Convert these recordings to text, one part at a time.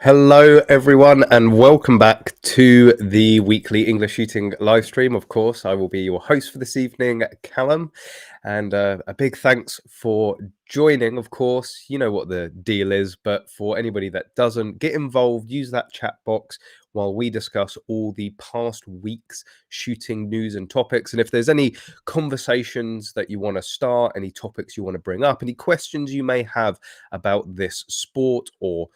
Hello, everyone, and welcome back to the weekly English shooting live stream. Of course, I will be your host for this evening, Callum, and a big thanks for joining. Of course, you know what the deal is, but for anybody that doesn't, get involved, use that chat box while we discuss all the past week's shooting news and topics. And if there's any conversations that you want to start, any topics you want to bring up, any questions you may have about this sport, or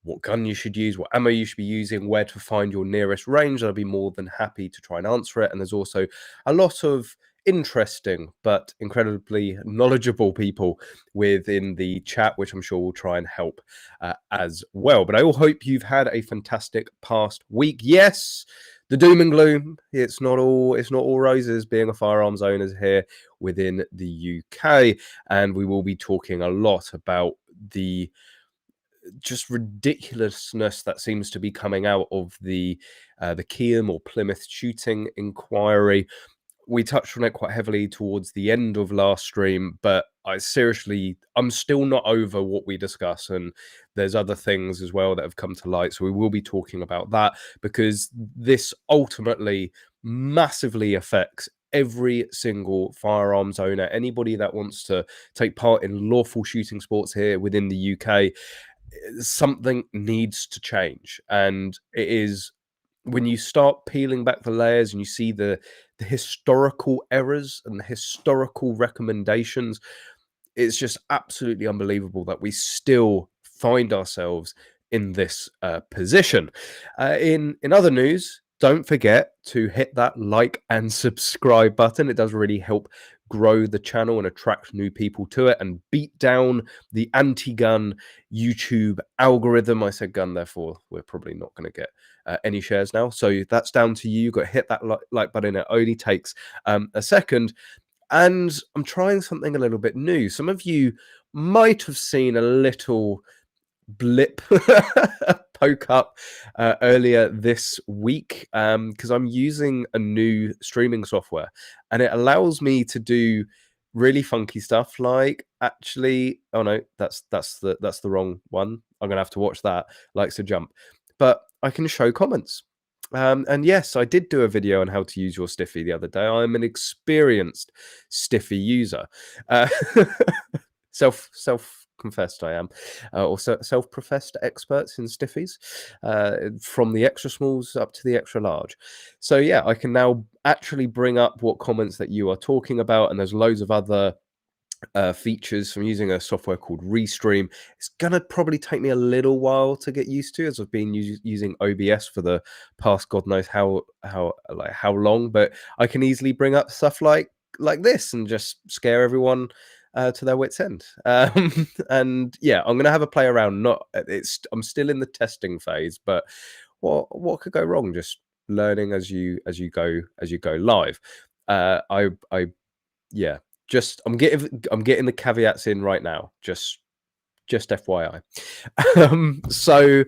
what gun you should use, what ammo you should be using, where to find your nearest range, I'll be more than happy to try and answer it. And there's also a lot of interesting but incredibly knowledgeable people within the chat, which I'm sure will try and help as well. But I all hope you've had a fantastic past week. Yes, the doom and gloom, it's not all roses being a firearms owners here within the UK, and we will be talking a lot about the just ridiculousness that seems to be coming out of the Canon or Plymouth shooting inquiry. We touched on it quite heavily towards the end of last stream, but I'm still not over what we discuss, and there's other things as well that have come to light. So we will be talking about that, because this ultimately massively affects every single firearms owner, anybody that wants to take part in lawful shooting sports here within the UK. Something needs to change, and it is when you start peeling back the layers and you see the historical errors and the historical recommendations. It's just absolutely unbelievable that we still find ourselves in this position. In other news, don't forget to hit that like and subscribe button. It does really help grow the channel and attract new people to it, and beat down the anti-gun YouTube algorithm. I said gun, therefore we're probably not going to get any shares now. So that's down to you. You've got to hit that like button. It only takes a second. And I'm trying something a little bit new. Some of you might have seen a little blip poke up earlier this week, because I'm using a new streaming software, and it allows me to do really funky stuff. Like, actually, oh no, that's the wrong one. I'm gonna have to watch that. Likes to jump, but I can show comments. And yes, I did do a video on how to use your Stiffy the other day. I'm an experienced Stiffy user. Self-confessed I am, or self-professed experts in stiffies, from the extra smalls up to the extra large. So yeah, I can now actually bring up what comments that you are talking about, and there's loads of other features from using a software called Restream. It's gonna probably take me a little while to get used to, as I've been using OBS for the past God knows how long, but I can easily bring up stuff like this and just scare everyone to their wits' end. And yeah, I'm gonna have a play around. I'm still in the testing phase, but what could go wrong? Just learning as you go live. Yeah, just I'm getting the caveats in right now. Just FYI. So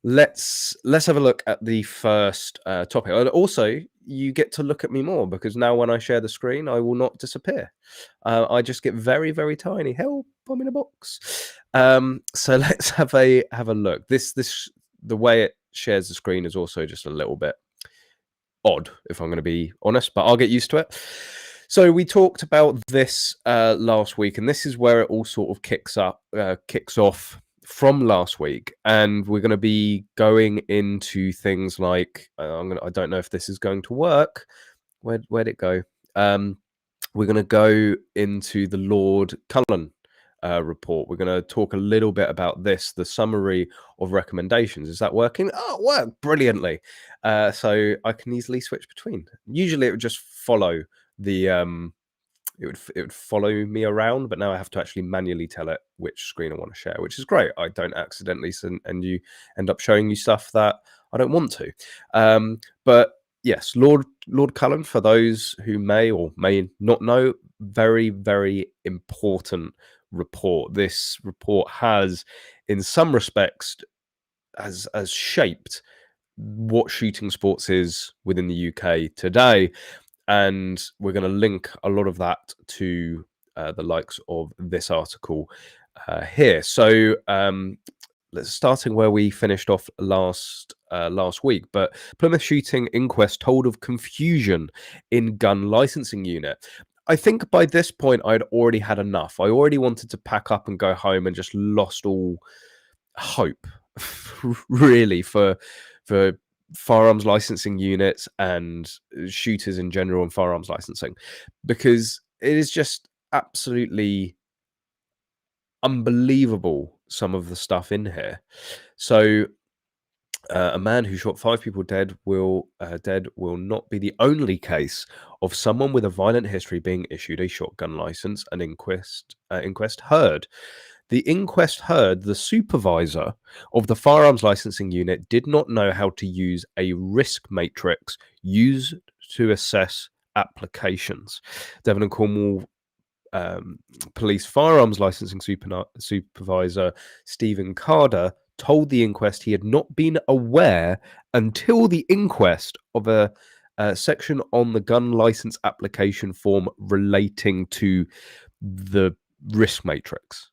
let's have a look at the first topic. And also, you get to look at me more, because now when I share the screen, I will not disappear. I just get very, very tiny. Help, I'm in a box. So let's have a look. The way it shares the screen is also just a little bit odd, if I'm going to be honest, but I'll get used to it. So we talked about this last week, and this is where it all sort of kicks off from last week, and we're going to be going into things like I don't know if this is going to work. Where'd it go? We're going to go into the Lord Cullen report. We're going to talk a little bit about this, the summary of recommendations. Is that working? Oh, it worked brilliantly. So I can easily switch between. Usually it would just follow the it would follow me around, but now I have to actually manually tell it which screen I want to share, which is great. I don't accidentally and you end up showing you stuff that I don't want to. But yes, Lord Cullen, for those who may or may not know, very, very important report. This report has, in some respects, has shaped what shooting sports is within the UK today, and we're going to link a lot of that to the likes of this article here. So starting where we finished off last week, but Plymouth Shooting Inquest told of confusion in gun licensing unit. I think by this point I'd already had enough. I already wanted to pack up and go home and just lost all hope, really, for firearms licensing units and shooters in general and firearms licensing, because it is just absolutely unbelievable, some of the stuff in here. So a man who shot 5 people dead will not be the only case of someone with a violent history being issued a shotgun license. An inquest heard. The inquest heard the supervisor of the firearms licensing unit did not know how to use a risk matrix used to assess applications. Devon and Cornwall Police Firearms Licensing Supervisor Stephen Carter told the inquest he had not been aware until the inquest of a section on the gun license application form relating to the risk matrix.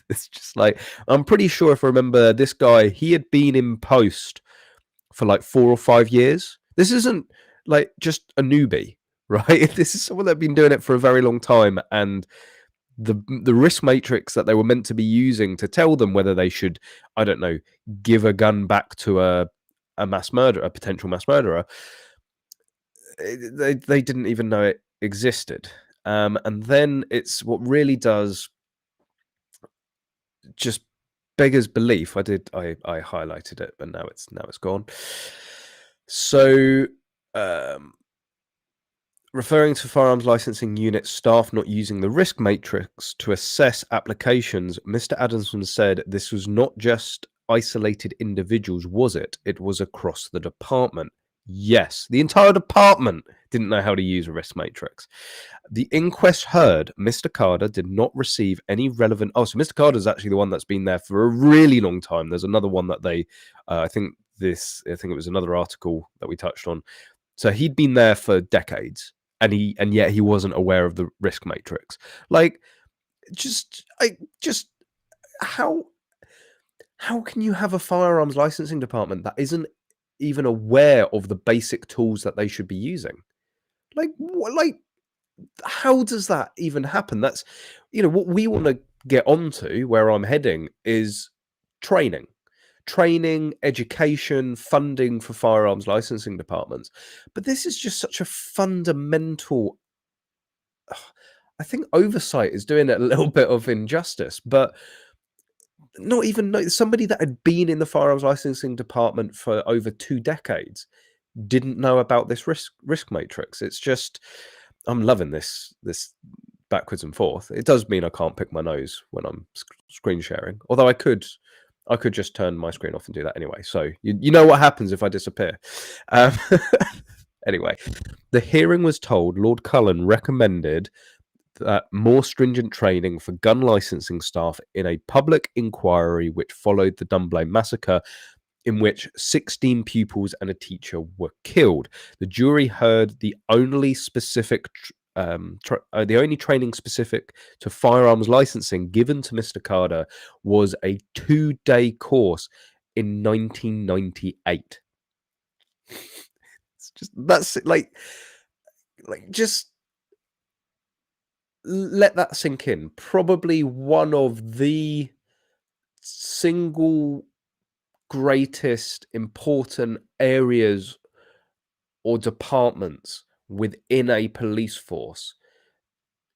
It's just like, I'm pretty sure, if I remember, this guy, he had been in post for like 4 or 5 years. This isn't like just a newbie, right? This is someone that had been doing it for a very long time, and the risk matrix that they were meant to be using to tell them whether they should, I don't know, give a gun back to a potential mass murderer, they didn't even know it existed. And then it's what really does just beggars belief. I highlighted it, but now it's gone. So referring to firearms licensing unit staff not using the risk matrix to assess applications, Mr. Adamson said this was not just isolated individuals, was it? It was across the department. Yes, the entire department didn't know how to use a risk matrix. The inquest heard Mr. Carter did not receive any relevant... Oh, so Mr. Carter is actually the one that's been there for a really long time. There's another one that they... I think it was another article that we touched on. So he'd been there for decades, and yet he wasn't aware of the risk matrix. Like, how can you have a firearms licensing department that isn't even aware of the basic tools that they should be using? Like, what, like, how does that even happen? That's, what we want to get onto, where I'm heading, is training, education, funding for firearms licensing departments. But this is just such a fundamental, I think oversight is doing it a little bit of injustice, but not even know somebody that had been in the firearms licensing department for over 2 decades didn't know about this risk matrix. It's just, I'm loving this backwards and forth. It does mean I can't pick my nose when I'm screen sharing, although I could just turn my screen off and do that anyway. So you know what happens if I disappear. Anyway, the hearing was told Lord Cullen recommended that more stringent training for gun licensing staff in a public inquiry which followed the Dunblane massacre, in which 16 pupils and a teacher were killed. The jury heard the only training specific to firearms licensing given to Mr. Carter was a 2-day course in 1998. It's just, that's like just let that sink in. Probably one of the single greatest important areas or departments within a police force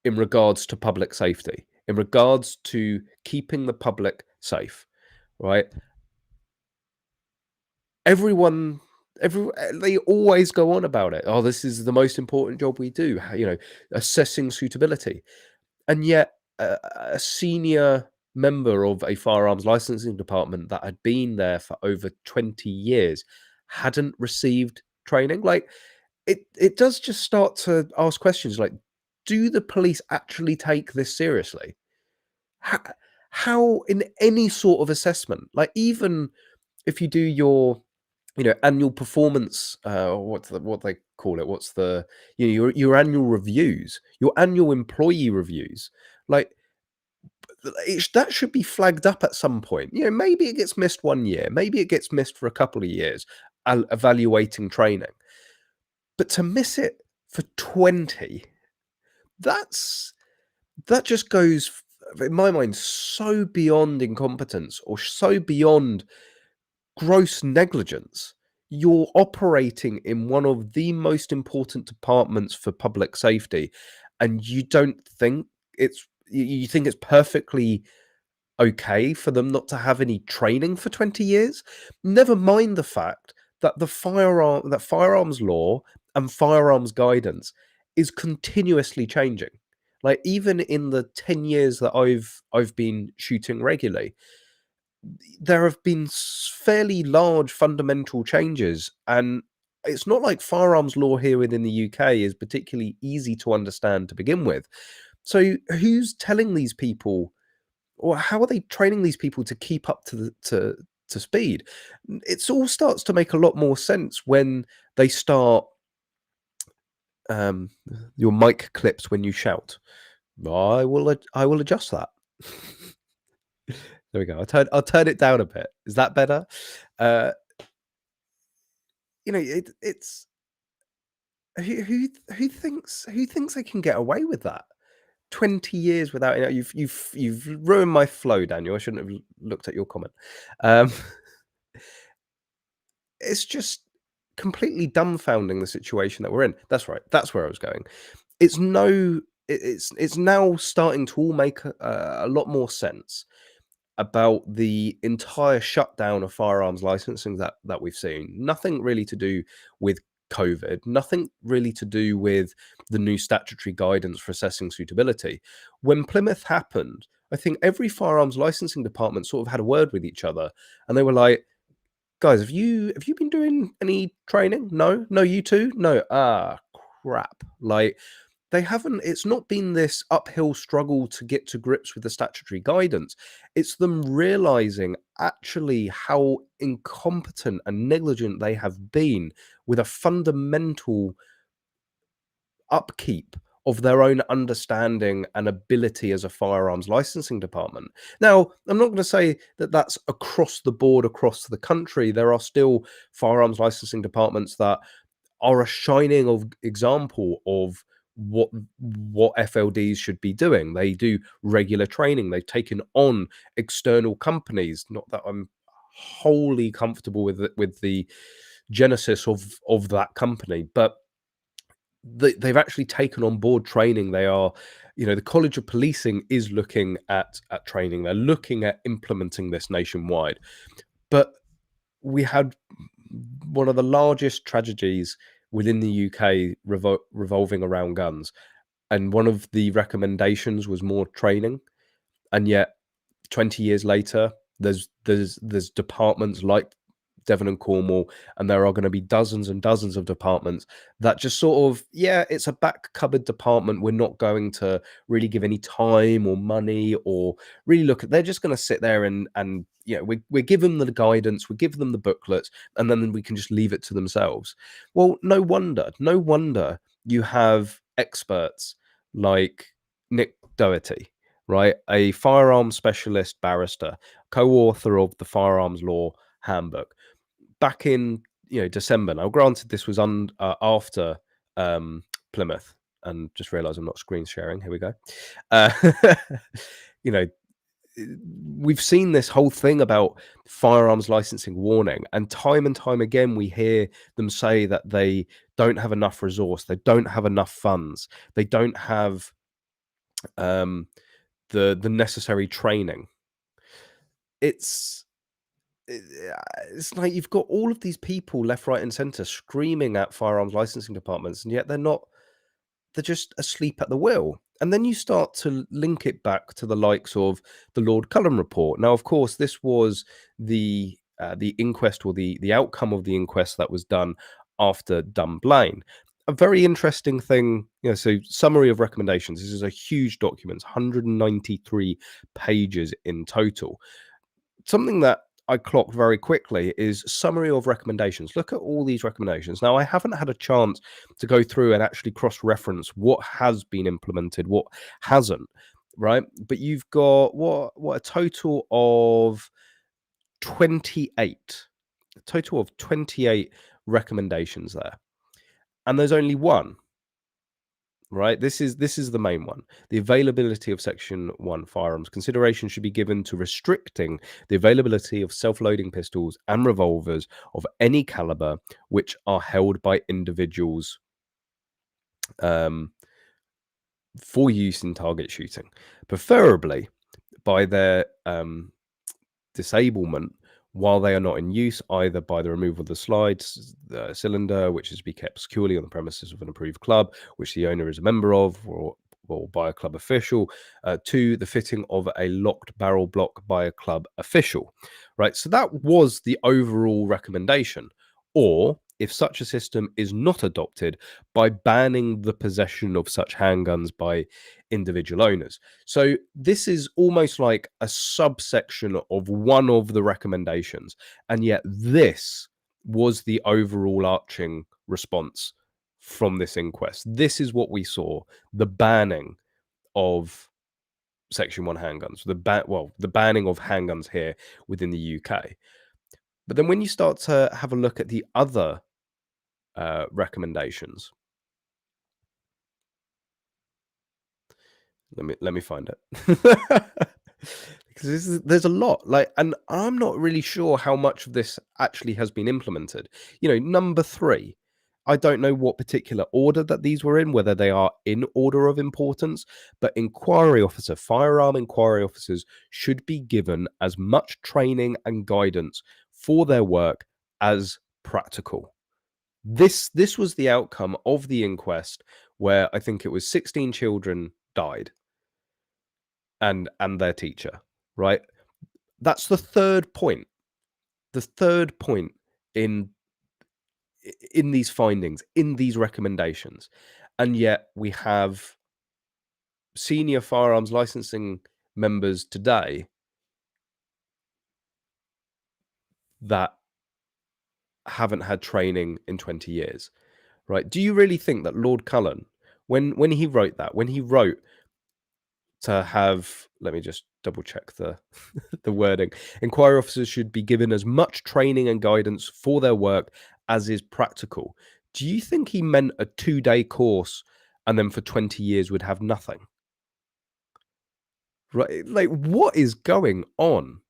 in regards to public safety, in regards to keeping the public safe, right? They always go on about it. Oh, this is the most important job we do, assessing suitability. And yet a senior member of a firearms licensing department that had been there for over 20 years hadn't received training. Like, it does just start to ask questions like, do the police actually take this seriously? How in any sort of assessment, like even if you do your annual performance, what they call it, what's the your annual reviews, your annual employee reviews, like that should be flagged up at some point. You know, maybe it gets missed 1 year, maybe it gets missed for a couple of years, evaluating training. But to miss it for 20, that just goes, in my mind, so beyond incompetence or so beyond gross negligence. You're operating in one of the most important departments for public safety, and you don't think you think it's perfectly okay for them not to have any training for 20 years? Never mind the fact that firearms law and firearms guidance is continuously changing. Like, even in the 10 years that I've been shooting regularly, there have been fairly large fundamental changes, and it's not like firearms law here within the UK is particularly easy to understand to begin with. So who's telling these people, or how are they training these people to keep up to speed? It all starts to make a lot more sense when they start. Um, your mic clips when you shout. I will adjust that. There we go. I'll turn it down a bit. Is that better? Uh, you know, it's who thinks they can get away with that? 20 years without, you know, you've ruined my flow, Daniel. I shouldn't have looked at your comment. It's just completely dumbfounding, the situation that we're in. That's right. That's where I was going. It's now starting to all make a lot more sense about the entire shutdown of firearms licensing that we've seen. Nothing really to do with COVID, nothing really to do with the new statutory guidance for assessing suitability. When Plymouth happened, I think every firearms licensing department sort of had a word with each other, and they were like, guys, have you been doing any training? No, you too? No. Crap. Like, they haven't. It's not been this uphill struggle to get to grips with the statutory guidance. It's them realizing actually how incompetent and negligent they have been with a fundamental upkeep of their own understanding and ability as a firearms licensing department. Now, I'm not going to say that that's across the board, across the country. There are still firearms licensing departments that are a shining example of what FLDs should be doing. They do regular training. They've taken on external companies. Not that I'm wholly comfortable with the genesis of that company, but they've actually taken on board training. They are, you know, the College of Policing is looking at training. They're looking at implementing this nationwide. But we had one of the largest tragedies within the UK revolving around guns, and one of the recommendations was more training. And yet 20 years later, there's departments like Devon and Cornwall, and there are going to be dozens and dozens of departments that just sort of, yeah, it's a back cupboard department. We're not going to really give any time or money or really look at. They're just going to sit there and you know, we give them the guidance, we give them the booklets, and then we can just leave it to themselves. Well, no wonder you have experts like Nick Doherty, right, a firearms specialist barrister, co-author of the Firearms Law Handbook, back in, you know, December. Now, granted, this was after Plymouth, and just realised I'm not screen sharing. Here we go. You know, we've seen this whole thing about firearms licensing warning, and time again we hear them say that they don't have enough resource, they don't have enough funds, they don't have the necessary training. It's like you've got all of these people left, right, and center screaming at firearms licensing departments, and yet they're just asleep at the wheel. And then you start to link it back to the likes of the Lord Cullen Report. Now, of course, this was the inquest, or the outcome of the inquest that was done after Dunblane. A very interesting thing, you know, so summary of recommendations. This is a huge document, 193 pages in total. Something that I clocked very quickly is summary of recommendations. Look at all these recommendations. Now, I haven't had a chance to go through and actually cross-reference what has been implemented, what hasn't. right? But you've got what a total of 28, a total of 28 recommendations there, and there's only one. Right, this is the main one. The availability of Section 1 firearms. Consideration should be given to restricting the availability of self-loading pistols and revolvers of any caliber which are held by individuals um, for use in target shooting, preferably by their disablement while they are not in use, either by the removal of the the cylinder, which is to be kept securely on the premises of an approved club, which the owner is a member of, or by a club official, to the fitting of a locked barrel block by a club official. Right, so that was the overall recommendation. Or, if such a system is not adopted, by banning the possession of such handguns by individual owners. So this is almost like a subsection of one of the recommendations, and yet this was the overall arching response from this inquest. This is what we saw: the banning of Section 1 handguns, the banning of handguns here within the UK. But then when you start to have a look at the other recommendations, let me find it. Because there's a lot, like, and I'm not really sure how much of this actually has been implemented. Number 3, I don't know what particular order that these were in, whether they are in order of importance, but firearm inquiry officers should be given as much training and guidance for their work as practical. This was the outcome of the inquest, where I think it was 16 children died, and their teacher, right? That's the third point. The third point in in these findings, in these recommendations. And yet we have senior firearms licensing members today that haven't had training in 20 years, right? Do you really think that Lord Cullen, when he wrote that, when he wrote to have, let me just double check the the wording, inquiry officers should be given as much training and guidance for their work as is practical? Do you think he meant a 2-day course and then for 20 years would have nothing? Right, like, what is going on?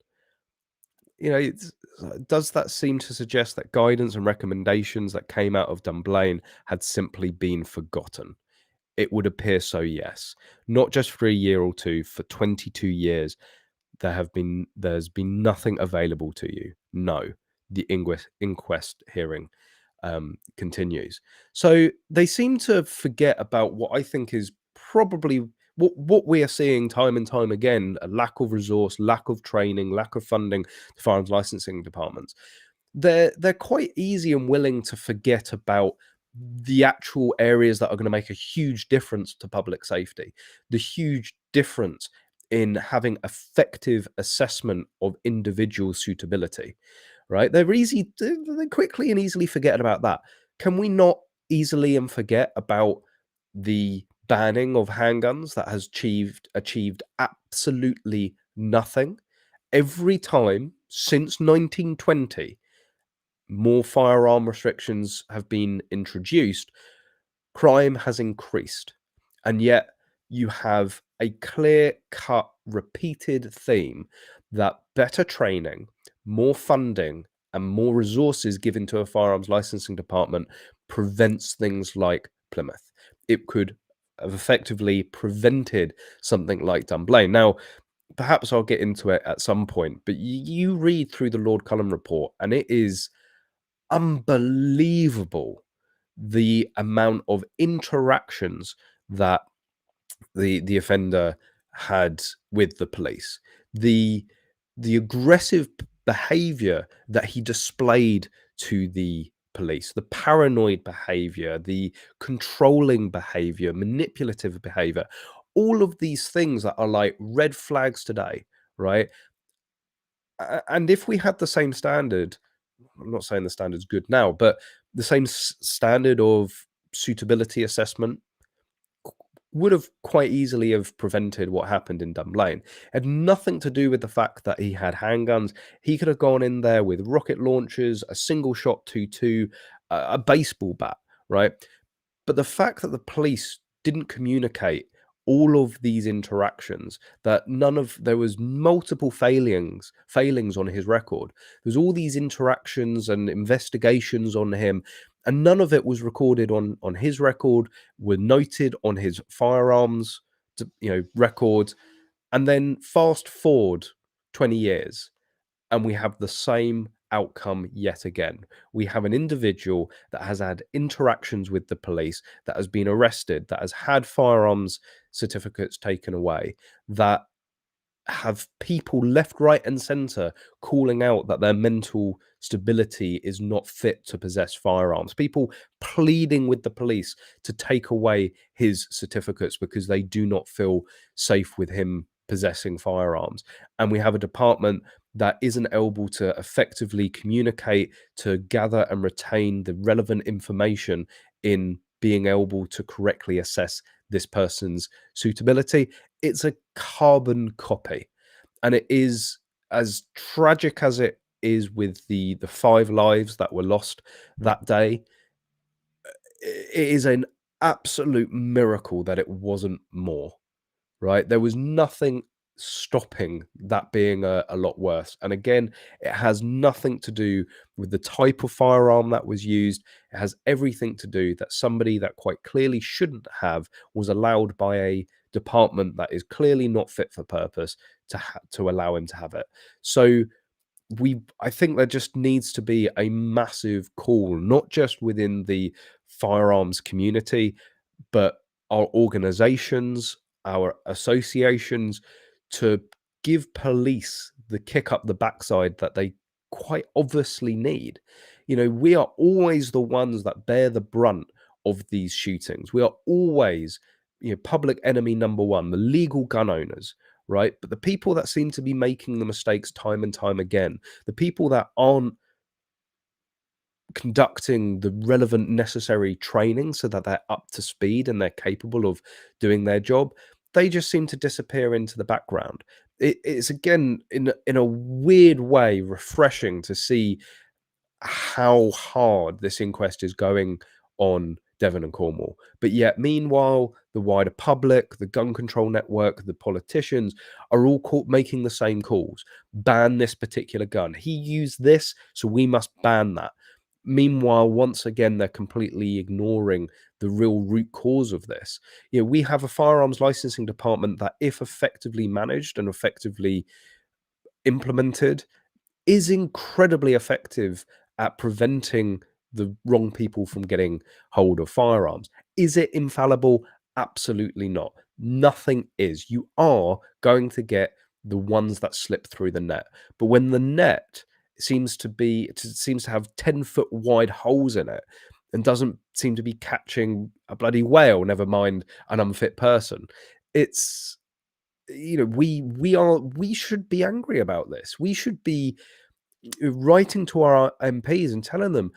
Does that seem to suggest that guidance and recommendations that came out of Dunblane had simply been forgotten? It would appear so, yes. Not just for a year or two, for 22 years, there's been nothing available to you. No, the inquest hearing continues. So they seem to forget about what I think is probably what we are seeing time and time again: a lack of resource, lack of training, lack of funding to firearms licensing departments. They're quite easy and willing to forget about the actual areas that are going to make a huge difference to public safety, the huge difference in having effective assessment of individual suitability, right? They quickly and easily forget about that. Can we not easily and forget about the banning of handguns that has achieved absolutely nothing? Every time since 1920 more firearm restrictions have been introduced, crime has increased. And yet you have a clear cut, repeated theme that better training, more funding, and more resources given to a firearms licensing department prevents things like Plymouth. It could have effectively prevented something like Dunblane. Now, perhaps I'll get into it at some point, but you read through the Lord Cullen Report, and it is unbelievable the amount of interactions that the offender had with the police, the aggressive behavior that he displayed to the police, the paranoid behavior, the controlling behavior, manipulative behavior, all of these things that are like red flags today, right? And if we had the same standard, I'm not saying the standard's good now, but the same standard of suitability assessment, would have quite easily have prevented what happened in Dunblane. It had nothing to do with the fact that he had handguns. He could have gone in there with rocket launchers, a single shot 2-2, a baseball bat, right? But the fact that the police didn't communicate all of these interactions, that there was multiple failings on his record. There's all these interactions and investigations on him, and none of it was recorded on his record, were noted on his firearms, records. And then fast forward 20 years, and we have the same outcome yet again. We have an individual that has had interactions with the police, that has been arrested, that has had firearms certificates taken away, that have people left, right, and center calling out that their mental stability is not fit to possess firearms. People pleading with the police to take away his certificates because they do not feel safe with him possessing firearms. And we have a department that isn't able to effectively communicate, to gather and retain the relevant information in being able to correctly assess this person's suitability. It's a carbon copy, and it is as tragic as it is with the 5 lives that were lost that day. It is an absolute miracle that it wasn't more, right? There was nothing stopping that being a lot worse. And again, it has nothing to do with the type of firearm that was used. It has everything to do that somebody that quite clearly shouldn't have was allowed by a department that is clearly not fit for purpose to allow him to have it. So I think there just needs to be a massive call, not just within the firearms community, but our organizations, our associations, to give police the kick up the backside that they quite obviously need. We are always the ones that bear the brunt of these shootings. We are always, public enemy number one, the legal gun owners, right? But the people that seem to be making the mistakes time and time again, the people that aren't conducting the relevant necessary training so that they're up to speed and they're capable of doing their job, they just seem to disappear into the background. It's again, in a weird way, refreshing to see how hard this inquest is going on Devon and Cornwall. But yet, meanwhile, the wider public, the gun control network, the politicians are all making the same calls. Ban this particular gun. He used this, so we must ban that. Meanwhile, once again, they're completely ignoring the real root cause of this. We have a firearms licensing department that, if effectively managed and effectively implemented, is incredibly effective at preventing the wrong people from getting hold of firearms. Is it infallible? Absolutely not. Nothing is. You are going to get the ones that slip through the net. But when the net seems to have 10-foot wide holes in it and doesn't seem to be catching a bloody whale, never mind an unfit person, it's we should be angry about this. We should be writing to our MPs and telling them,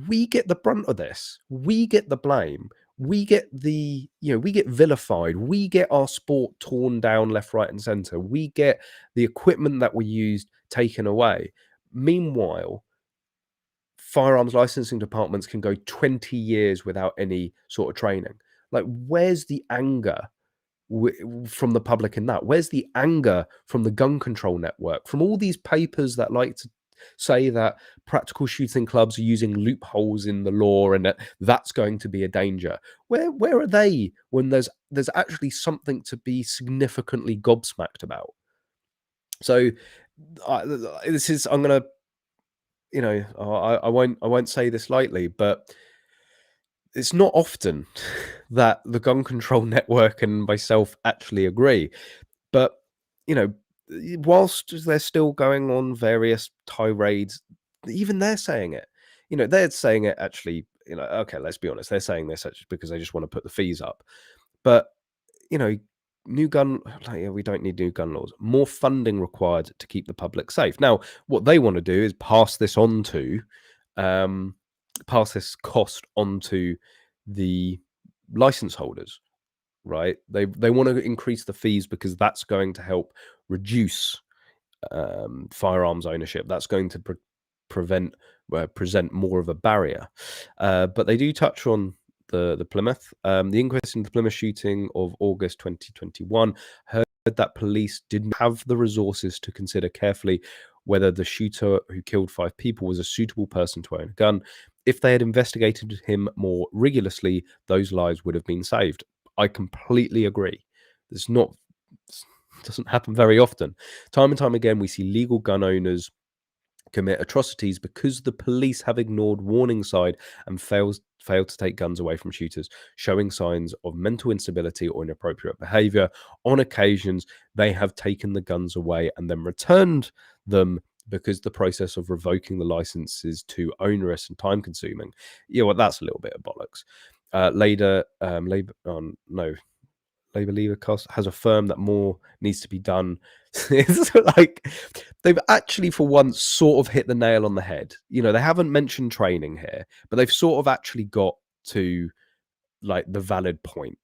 we get the brunt of this. We get the blame. We get we get vilified. We get our sport torn down left, right, and center. We get the equipment that we used taken away. Meanwhile, firearms licensing departments can go 20 years without any sort of training. Like, where's the anger from the public in that? Where's the anger from the gun control network, from all these papers that like to say that practical shooting clubs are using loopholes in the law and that's going to be a danger? Where are they when there's actually something to be significantly gobsmacked about? So I'm gonna, I won't say this lightly, but it's not often that the gun control network and myself actually agree. But, whilst they're still going on various tirades, even they're saying it. They're saying it actually, okay, let's be honest, they're saying this actually because they just want to put the fees up. But, you know, new gun, like, yeah, we don't need new gun laws. More funding required to keep the public safe. Now, what they want to do is pass this cost onto the license holders, right? They want to increase the fees because that's going to help reduce firearms ownership. That's going to prevent present more of a barrier. But they do touch on the Plymouth. The inquest into the Plymouth shooting of August 2021 heard that police didn't have the resources to consider carefully whether the shooter who killed 5 people was a suitable person to own a gun. If they had investigated him more rigorously, those lives would have been saved. I completely agree. It's not doesn't happen very often. Time and time again, we see legal gun owners commit atrocities because the police have ignored warning signs and failed to take guns away from shooters, showing signs of mental instability or inappropriate behavior. On occasions, they have taken the guns away and then returned them because the process of revoking the license is too onerous and time consuming. Yeah, well, that's a little bit of bollocks. Labour leader cost has affirmed that more needs to be done. It's like they've actually, for once, sort of hit the nail on the head. You know, they haven't mentioned training here, but they've sort of actually got to like the valid point,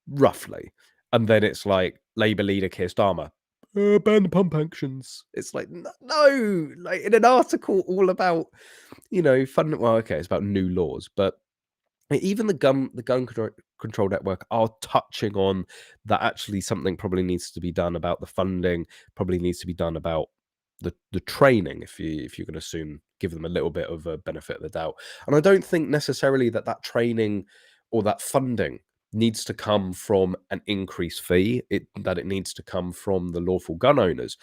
roughly. And then it's like Labour leader Keir Starmer, ban the pump actions. It's like no, like in an article all about fun. Well, okay, it's about new laws, but even the gun control network are touching on that actually something probably needs to be done about the funding, probably needs to be done about the training if you're going to assume give them a little bit of a benefit of the doubt. And I don't think necessarily that training or that funding needs to come from an increased fee, that it needs to come from the lawful gun owners.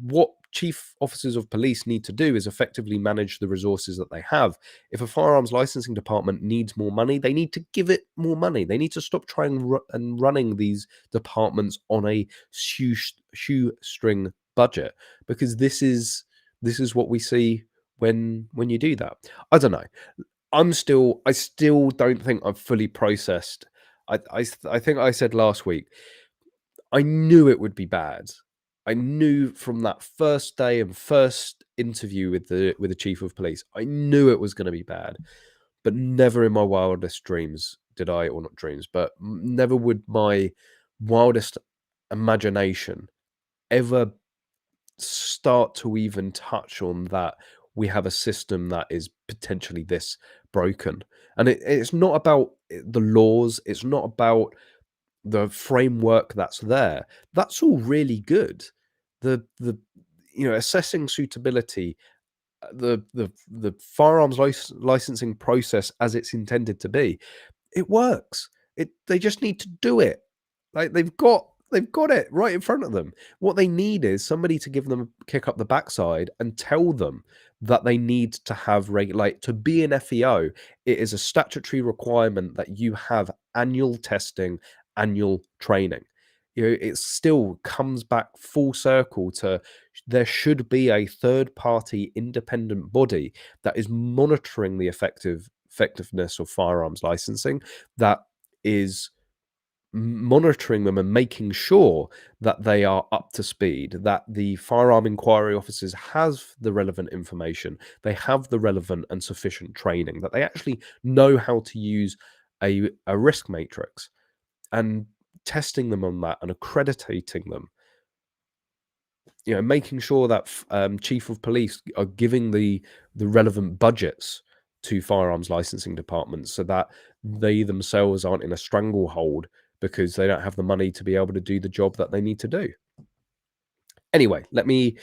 What chief officers of police need to do is effectively manage the resources that they have. If a firearms licensing department needs more money, they need to give it more money. They need to stop trying and running these departments on a shoestring budget, because this is what we see when you do that. I don't know. I still don't think I've fully processed. I think I said last week I knew it would be bad. I knew from that first day and first interview with the chief of police, I knew it was going to be bad. But never in my wildest dreams did I, or not dreams, but never would my wildest imagination ever start to even touch on that we have a system that is potentially this broken. And it's not about the laws, it's not about the framework that's there. That's all really good. The assessing suitability, the firearms licensing process as it's intended to be, it works. They just need to do it. Like they've got it right in front of them. What they need is somebody to give them a kick up the backside and tell them that they need to have to be an FEO. It is a statutory requirement that you have annual testing, annual training. It still comes back full circle to there should be a third party independent body that is monitoring the effectiveness of firearms licensing, that is monitoring them and making sure that they are up to speed, that the firearm inquiry officers have the relevant information, they have the relevant and sufficient training, that they actually know how to use a risk matrix, and testing them on that and accrediting them, making sure that chief of police are giving the relevant budgets to firearms licensing departments so that they themselves aren't in a stranglehold because they don't have the money to be able to do the job that they need to do. Anyway, let me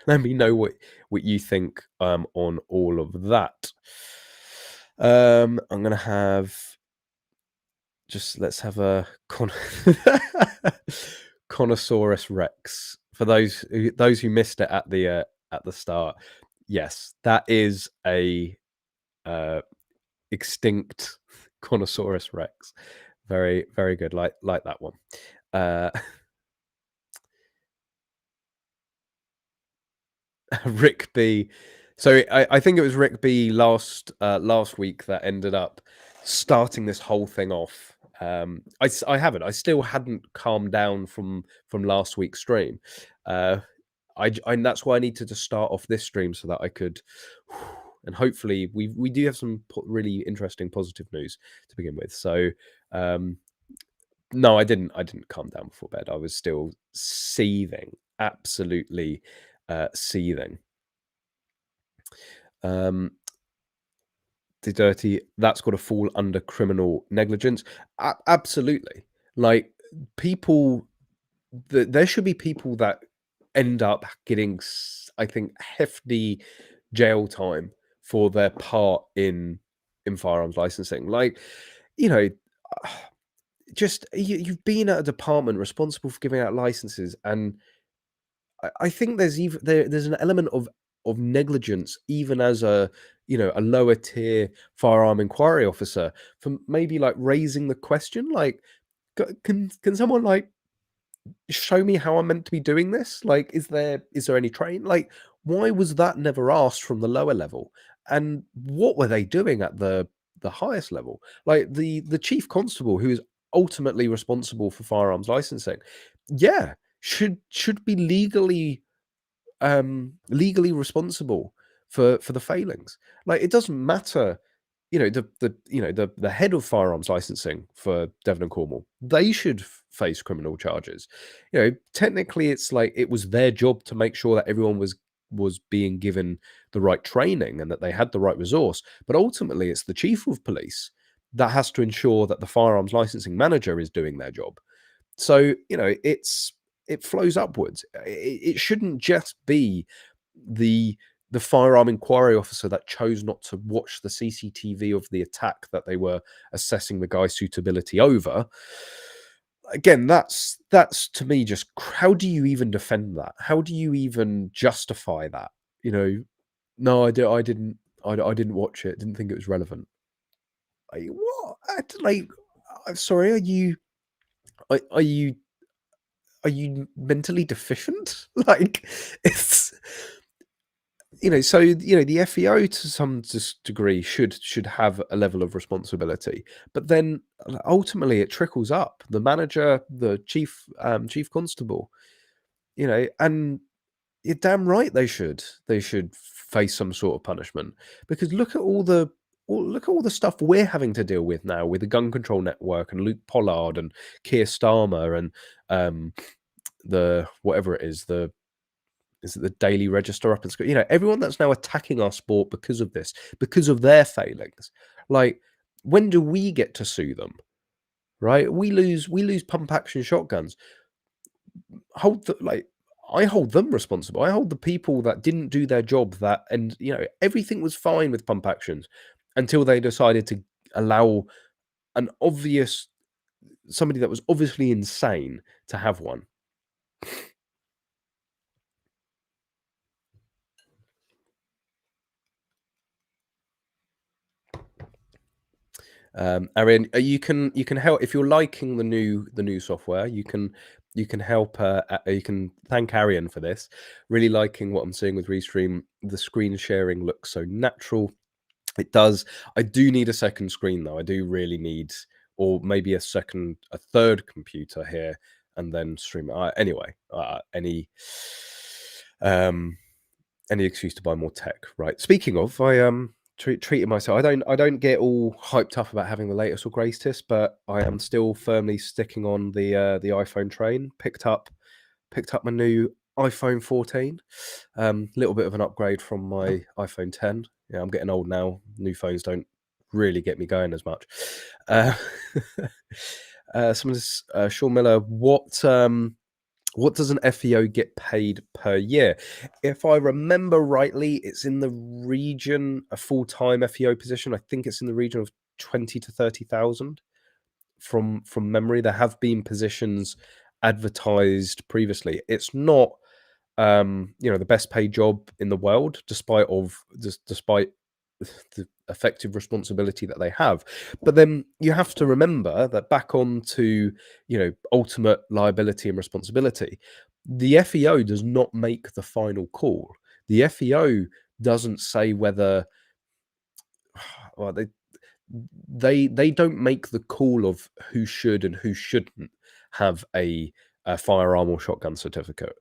let me know what you think on all of that. I'm gonna have let's have a Connosaurus Rex for those who missed it at the start. Yes, that is a extinct Connosaurus Rex. Very, very good. Like that one. Rick B. So I think it was Rick B last week that ended up starting this whole thing off. I haven't. I still hadn't calmed down from last week's stream. And that's why I needed to start off this stream so that I could, and hopefully we do have some really interesting positive news to begin with. So No, I didn't calm down before bed. I was still seething, absolutely, seething. Um, the dirty that's got to fall under criminal negligence. Absolutely. Like, people, there should be people that end up getting, I think, hefty jail time for their part in firearms licensing. Like, you know, just you've been at a department responsible for giving out licenses, and I think there's even there's an element of negligence, even as a, a lower tier firearm inquiry officer, for maybe like raising the question, like, can someone like show me how I'm meant to be doing this? Like, is there any train? Like, why was that never asked from the lower level? And what were they doing at the highest level? Like, the chief constable, who is ultimately responsible for firearms licensing, yeah, should be legally responsible for the failings. Like, it doesn't matter, the head of firearms licensing for Devon and Cornwall, they should face criminal charges. Technically, it's like it was their job to make sure that everyone was being given the right training and that they had the right resource. But ultimately, it's the chief of police that has to ensure that the firearms licensing manager is doing their job. So, it flows upwards. It shouldn't just be the the firearm inquiry officer that chose not to watch the CCTV of the attack that they were assessing the guy's suitability over. Again, that's to me just, how do you even defend that? How do you even justify that? You know, no, I didn't watch it. Didn't think it was relevant. Like, what? Like, I'm sorry. Are you mentally deficient? Like, it's, so, the FEO to some degree should have a level of responsibility, but then ultimately it trickles up the manager, the chief constable, and you're damn right they should face some sort of punishment, because look at all the stuff we're having to deal with now with the gun control network and Luke Pollard and Keir Starmer and um the whatever it is it the Daily Register up in Scotland? Everyone that's now attacking our sport because of this, because of their failings. Like, when do we get to sue them? Right? We lose pump action shotguns. Like, I hold them responsible. I hold the people that didn't do their job, and everything was fine with pump actions until they decided to allow an obvious somebody that was obviously insane to have one. Arian, you can help if you're liking the new software. You can help. You can thank Arian for this. Really liking what I'm seeing with Restream. The screen sharing looks so natural. It does. I do need a second screen though. I do really need, or maybe a third computer here, and then stream it. Anyway, um, any excuse to buy more tech, right? Speaking of, I treated myself. I don't get all hyped up about having the latest or greatest, but I am still firmly sticking on the iPhone train. Picked up my new iPhone 14. Little bit of an upgrade from my iPhone 10. Yeah, I'm getting old now. New phones don't really get me going as much. Uh, someone's Sean Miller. What does an FEO get paid per year? If I remember rightly, it's in the region, a full-time FEO position. I think it's in the region of 20 to 30,000 from memory. There have been positions advertised previously. It's not the best paid job in the world, despite the effective responsibility that they have. But then you have to remember that, back on to ultimate liability and responsibility, the FEO does not make the final call. The FEO doesn't say whether, well, they don't make the call of who should and who shouldn't have a firearm or shotgun certificate.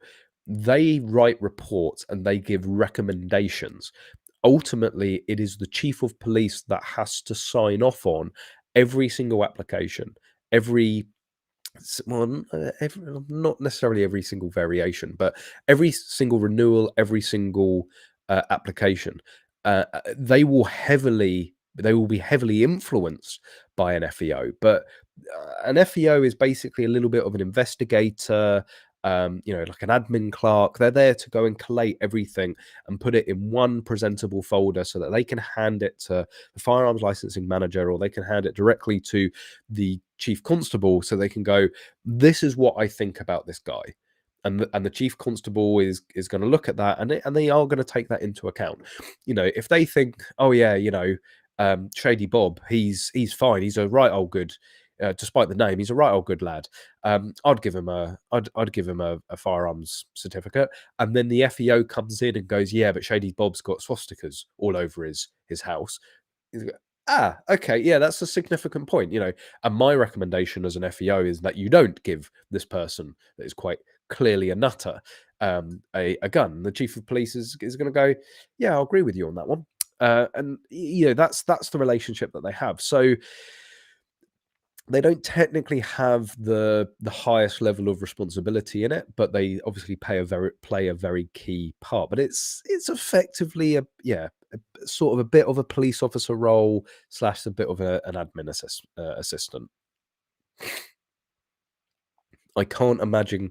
They write reports and they give recommendations. Ultimately, it is the chief of police that has to sign off on every single application, every Well, not necessarily every single variation, but every single renewal, every single application, they will be heavily influenced by an FEO. But an FEO is basically a little bit of an investigator, like an admin clerk. They're there to go and collate everything and put it in one presentable folder so that they can hand it to the firearms licensing manager, or they can hand it directly to the chief constable so they can go, this is what I think about this guy. And the chief constable is going to look at that, and they are going to take that into account. If they think, oh yeah, Shady Bob, he's fine, he's a right old good, despite the name, he's a right old good lad. I'd give him a firearms certificate, and then the FEO comes in and goes, yeah, but Shady Bob's got swastikas all over his house. Okay, yeah, that's a significant point, And my recommendation as an FEO is that you don't give this person that is quite clearly a nutter a gun. The chief of police is going to go, yeah, I'll agree with you on that one. And that's the relationship that they have. So they don't technically have the highest level of responsibility in it, but they obviously play a very key part. But it's effectively sort of a bit of a police officer role slash a bit of an admin assistant. I can't imagine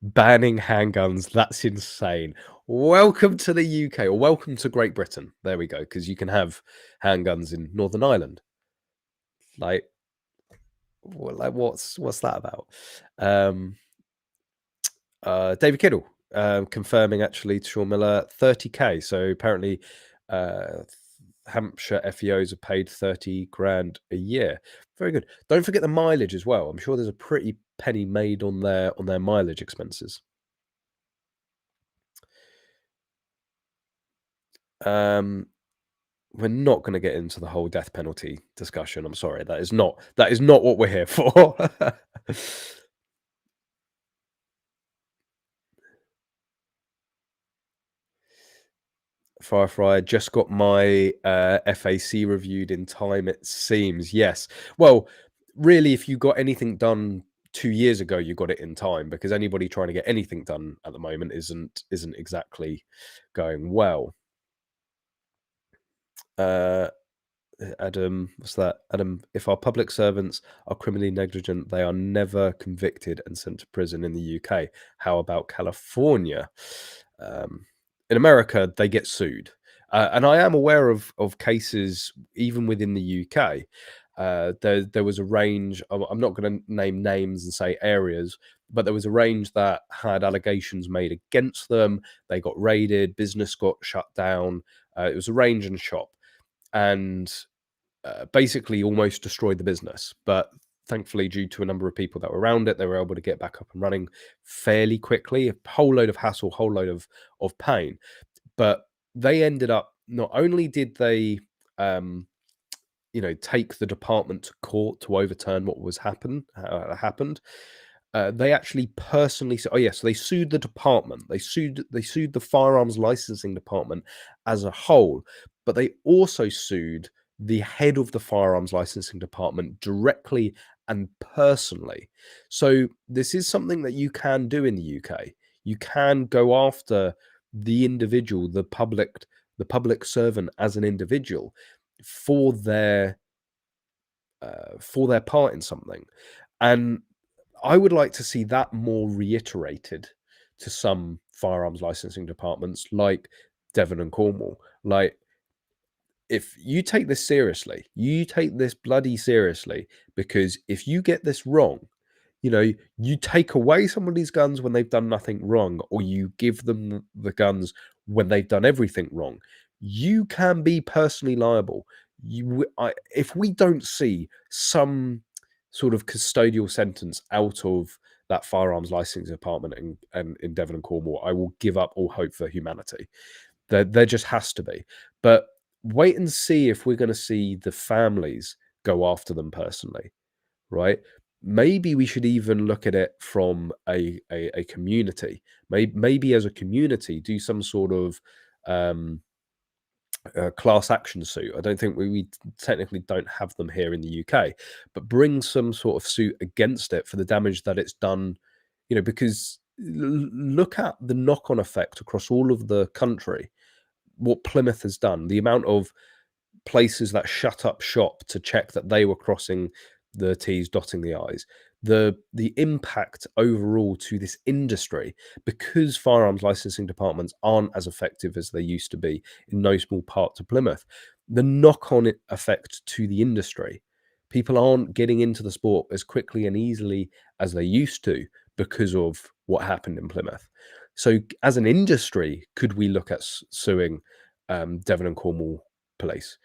banning handguns. That's insane. Welcome to the UK, or welcome to Great Britain. There we go, because you can have handguns in Northern Ireland. Like, what's that about? David Kiddle confirming actually to Sean Miller 30k. So apparently, Hampshire FEOs are paid 30 grand a year. Very good. Don't forget the mileage as well. I'm sure there's a pretty penny made on their mileage expenses. We're not going to get into the whole death penalty discussion. I'm sorry. That is not what we're here for. Firefly, just got my FAC reviewed in time, it seems. Yes. Well, really, if you got anything done 2 years ago, you got it in time, because anybody trying to get anything done at the moment isn't exactly going well. Adam, what's that? Adam, if our public servants are criminally negligent, they are never convicted and sent to prison in the UK. How about California? In America, they get sued. And I am aware of cases even within the UK. There was a range. I'm not going to name names and say areas, but there was a range that had allegations made against them. They got raided, business got shut down. It was a range and shop, and basically almost destroyed the business. But thankfully, due to a number of people that were around it, they were able to get back up and running fairly quickly. A whole load of hassle, whole load of pain. But they ended up, not only did they take the department to court to overturn what was happened, they actually personally said, so they sued the department. They sued the firearms licensing department as a whole, but they also sued the head of the firearms licensing department directly and personally. So this is something that you can do in the UK. You can go after the individual, the public servant as an individual for their part in something. And I would like to see that more reiterated to some firearms licensing departments like Devon and Cornwall. Like, if you take this seriously, you take this bloody seriously, because if you get this wrong, you take away somebody's guns when they've done nothing wrong, or you give them the guns when they've done everything wrong, you can be personally liable. If we don't see some sort of custodial sentence out of that firearms licensing department and in Devon and Cornwall, I will give up all hope for humanity. There just has to be. But wait and see if we're going to see the families go after them personally, right? Maybe we should even look at it from a community. Maybe as a community, do some sort of class action suit. I don't think we technically don't have them here in the UK, but bring some sort of suit against it for the damage that it's done. Because look at the knock-on effect across all of the country. What Plymouth has done, the amount of places that shut up shop to check that they were crossing the T's, dotting the I's. The impact overall to this industry, because firearms licensing departments aren't as effective as they used to be, in no small part to Plymouth. The knock-on effect to the industry, people aren't getting into the sport as quickly and easily as they used to because of what happened in Plymouth. So, as an industry, could we look at suing Devon and Cornwall police?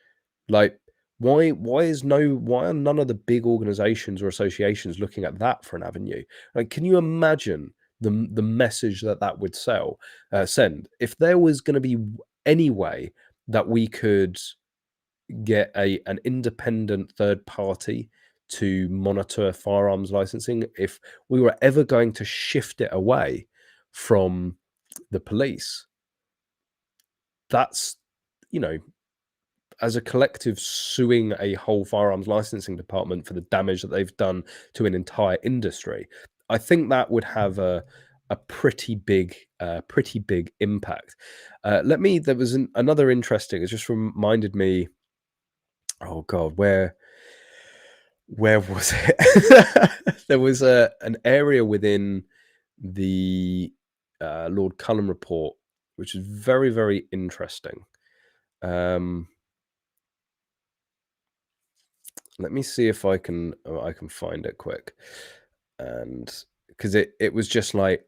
Like, why are none of the big organizations or associations looking at that for an avenue? Like, can you imagine the message that would send if there was going to be any way that we could get an independent third party to monitor firearms licensing, if we were ever going to shift it away from the police? That's, you know, as a collective, suing a whole firearms licensing department for the damage that they've done to an entire industry, I think that would have a pretty big impact. There was another interesting. It just reminded me. Oh God, where was it? There was an area within the Lord Cullen Report, which is very, very interesting. Let me see if I can find it quick, and because it was just like,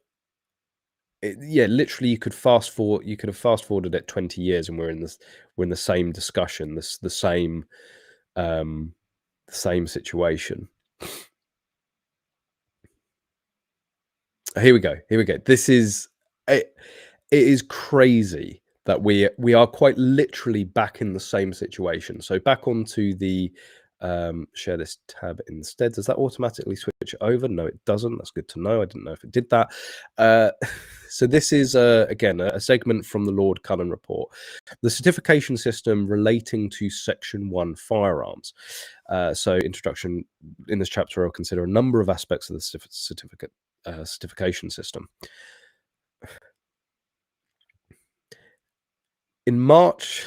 yeah, literally you could have fast forwarded it 20 years, and we're in the same discussion, the same situation. Here we go. This is it. It is crazy that we are quite literally back in the same situation. So back onto the share this tab instead. Does that automatically switch over? No, it doesn't. That's good to know. I didn't know if it did that. So this is again a segment from the Lord Cullen Report, the certification system relating to Section 1 firearms. So introduction. In this chapter, I'll consider a number of aspects of the certification system. In March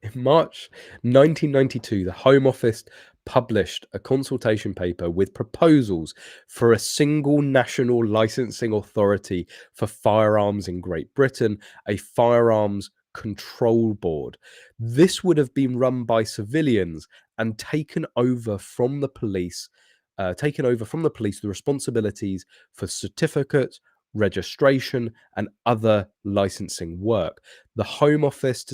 1992, the Home Office published a consultation paper with proposals for a single national licensing authority for firearms in Great Britain, a firearms control board. This would have been run by civilians and taken over from the police the responsibilities for certificates, registration, and other licensing work. The Home Office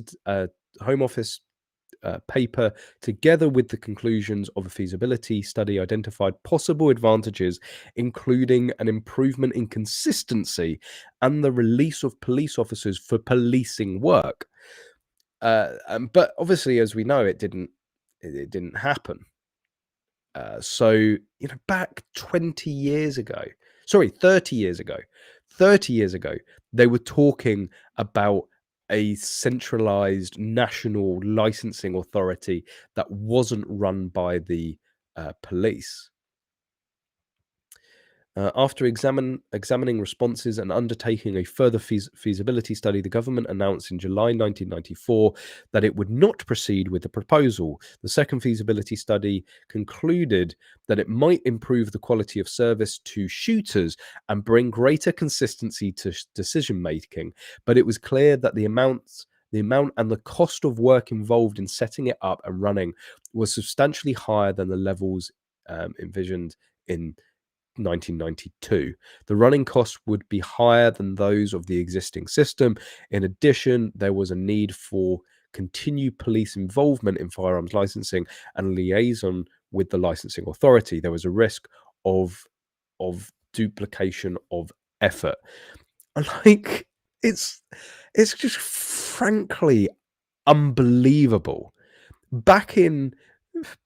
paper, together with the conclusions of a feasibility study, identified possible advantages, including an improvement in consistency and the release of police officers for policing work. But obviously, as we know, it didn't happen. So, back 30 years ago, they were talking about a centralized national licensing authority that wasn't run by the police. After examining responses and undertaking a further feasibility study, the government announced in July 1994 that it would not proceed with the proposal. The second feasibility study concluded that it might improve the quality of service to shooters and bring greater consistency to decision making, but it was clear that the amount and the cost of work involved in setting it up and running was substantially higher than the levels envisioned in 1992. The running costs would be higher than those of the existing system. In addition, there was a need for continued police involvement in firearms licensing and liaison with the licensing authority. There was a risk of duplication of effort. Like, it's just frankly unbelievable. Back in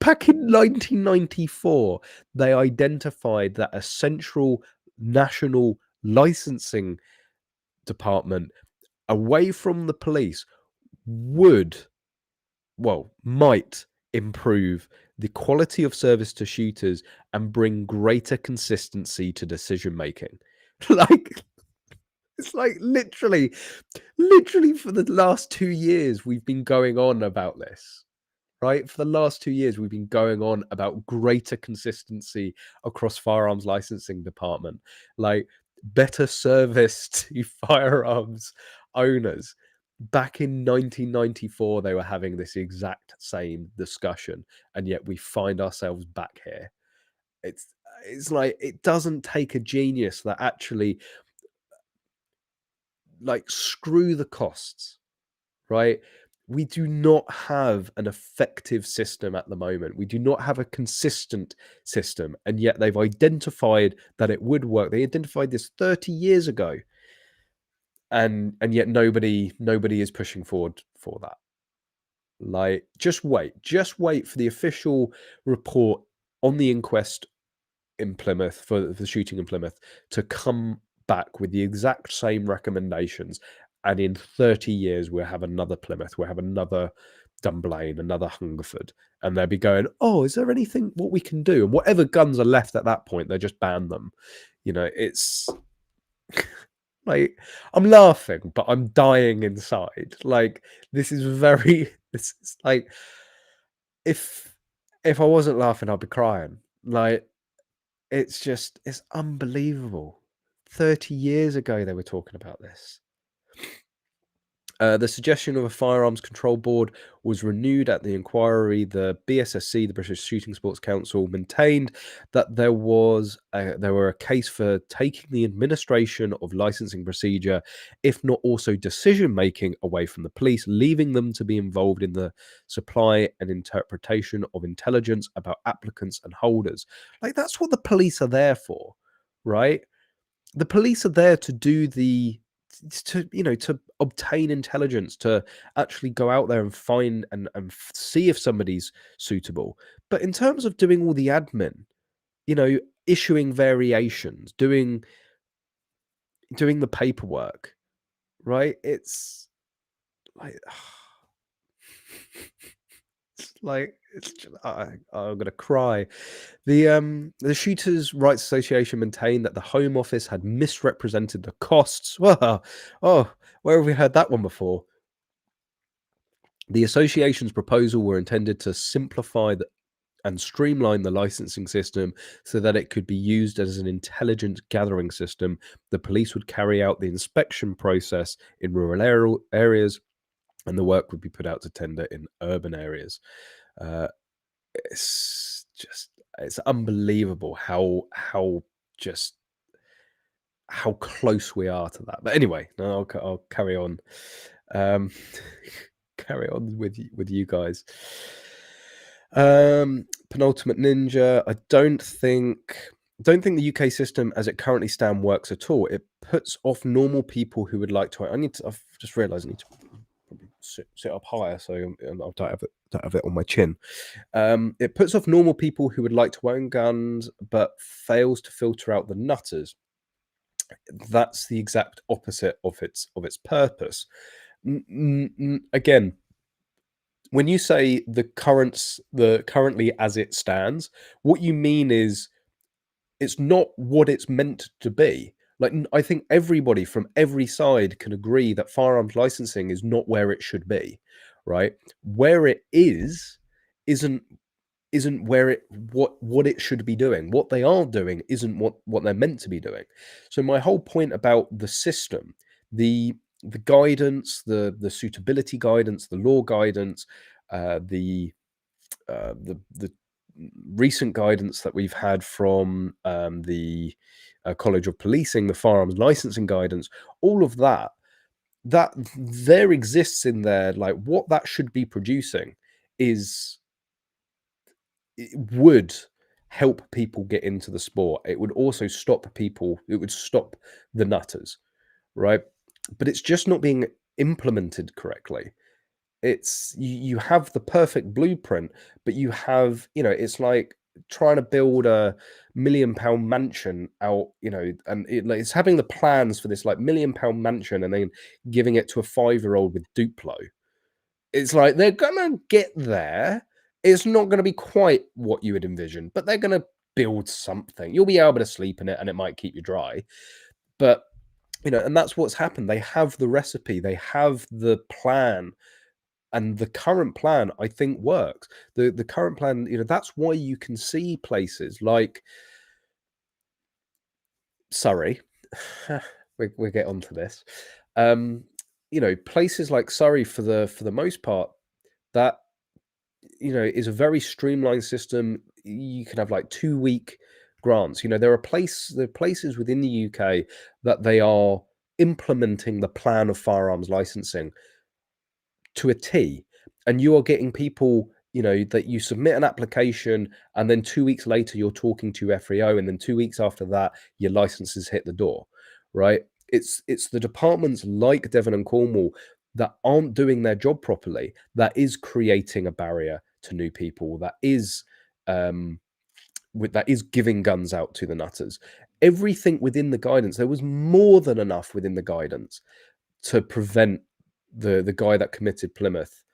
1994, they identified that a central national licensing department away from the police would might improve the quality of service to shooters and bring greater consistency to decision making. Like, it's like literally for the last 2 years, we've been going on about this, right? For the last 2 years, we've been going on about greater consistency across firearms licensing department, like better service to firearms owners. Back in 1994, they were having this exact same discussion, and yet we find ourselves back here. It's it's like it doesn't take a genius that actually like screw the costs, right? We do not have an effective system at the moment. We do not have a consistent system, and yet they've identified that it would work. They identified this 30 years ago, and yet nobody is pushing forward for that. Like, just wait for the official report on the inquest in Plymouth for the shooting in Plymouth to come back with the exact same recommendations, and in 30 years we'll have another Plymouth, we'll have another Dunblane, another Hungerford, and they'll be going, "Oh, is there anything what we can do?" And whatever guns are left at that point, they just ban them. You know, it's like I'm laughing, but I'm dying inside. Like this is very, this is like if I wasn't laughing, I'd be crying. Like it's unbelievable. 30 years ago, they were talking about this. The suggestion of a firearms control board was renewed at the inquiry. The BSSC, the British Shooting Sports Council, maintained that there were a case for taking the administration of licensing procedure, if not also decision making, away from the police, leaving them to be involved in the supply and interpretation of intelligence about applicants and holders. Like that's what the police are there for, right? The police are there to do to obtain intelligence, to actually go out there and find and see if somebody's suitable. But in terms of doing all the admin, issuing variations, doing the paperwork, right? It's like I'm gonna cry. The Shooters Rights Association maintained that the Home Office had misrepresented the costs. Well, oh, where have we heard that one before? The association's proposal were intended to simplify and streamline the licensing system so that it could be used as an intelligence gathering system. The police would carry out the inspection process in rural areas, and the work would be put out to tender in urban areas. Uh, it's unbelievable how just how close we are to that. But anyway, no, I'll carry on. Carry on with you guys. Penultimate Ninja. I don't think the UK system as it currently stands works at all. It puts off normal people who would like to. I've just realised I need to probably sit up higher so I don't have it on my chin. It puts off normal people who would like to own guns, but fails to filter out the nutters. That's the exact opposite of its purpose. Again, when you say the currently as it stands, what you mean is it's not what it's meant to be. Like, I think everybody from every side can agree that firearms licensing is not where it should be, right? Where it isn't where what it should be doing. What they are doing isn't what they're meant to be doing. So my whole point about the system, the guidance, the suitability guidance, the law guidance, the recent guidance that we've had from the College of Policing, the firearms licensing guidance, all of that there exists in there, like what that should be producing is it would help people get into the sport. It would also stop people, it would stop the nutters, right? But it's just not being implemented correctly. It's you have the perfect blueprint, but you have, it's like trying to build a £1 million mansion out, and it's having the plans for this like £1 million mansion and then giving it to a 5-year-old with Duplo. It's like they're gonna get there. It's not gonna be quite what you would envision, but they're gonna build something. You'll be able to sleep in it, and it might keep you dry. But, and that's what's happened. They have the recipe, they have the plan, and the current plan, I think, works. The current plan, that's why you can see places like Surrey. We'll get onto this. Places like Surrey, for the most part, that is a very streamlined system. You can have like 2-week grants. There are places within the UK that they are implementing the plan of firearms licensing to a T, and you are getting people, that you submit an application, and then 2 weeks later you're talking to FREO, and then 2 weeks after that your licenses hit the door, right? It's the departments like Devon and Cornwall that aren't doing their job properly that is creating a barrier to new people, um that is giving guns out to the nutters. Everything within the guidance, there was more than enough within the guidance to prevent the guy that committed Plymouth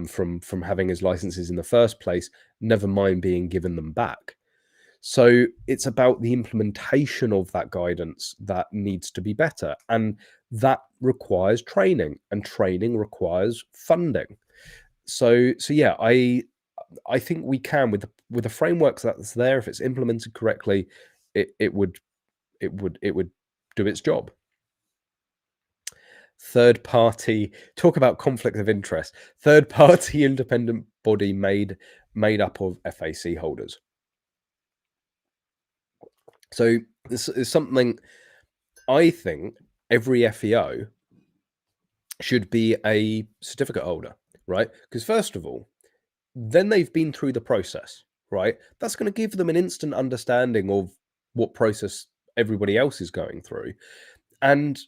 from having his licenses in the first place, never mind being given them back. So it's about the implementation of that guidance that needs to be better, and that requires training, and training requires funding. So yeah, I think we can, with the frameworks that's there, if it's implemented correctly, it would do its job. Third party, talk about conflict of interest. Third party independent body made up of FAC holders. So this is something I think every FEO should be a certificate holder, right? Because first of all, then they've been through the process, right? That's going to give them an instant understanding of what process everybody else is going through. And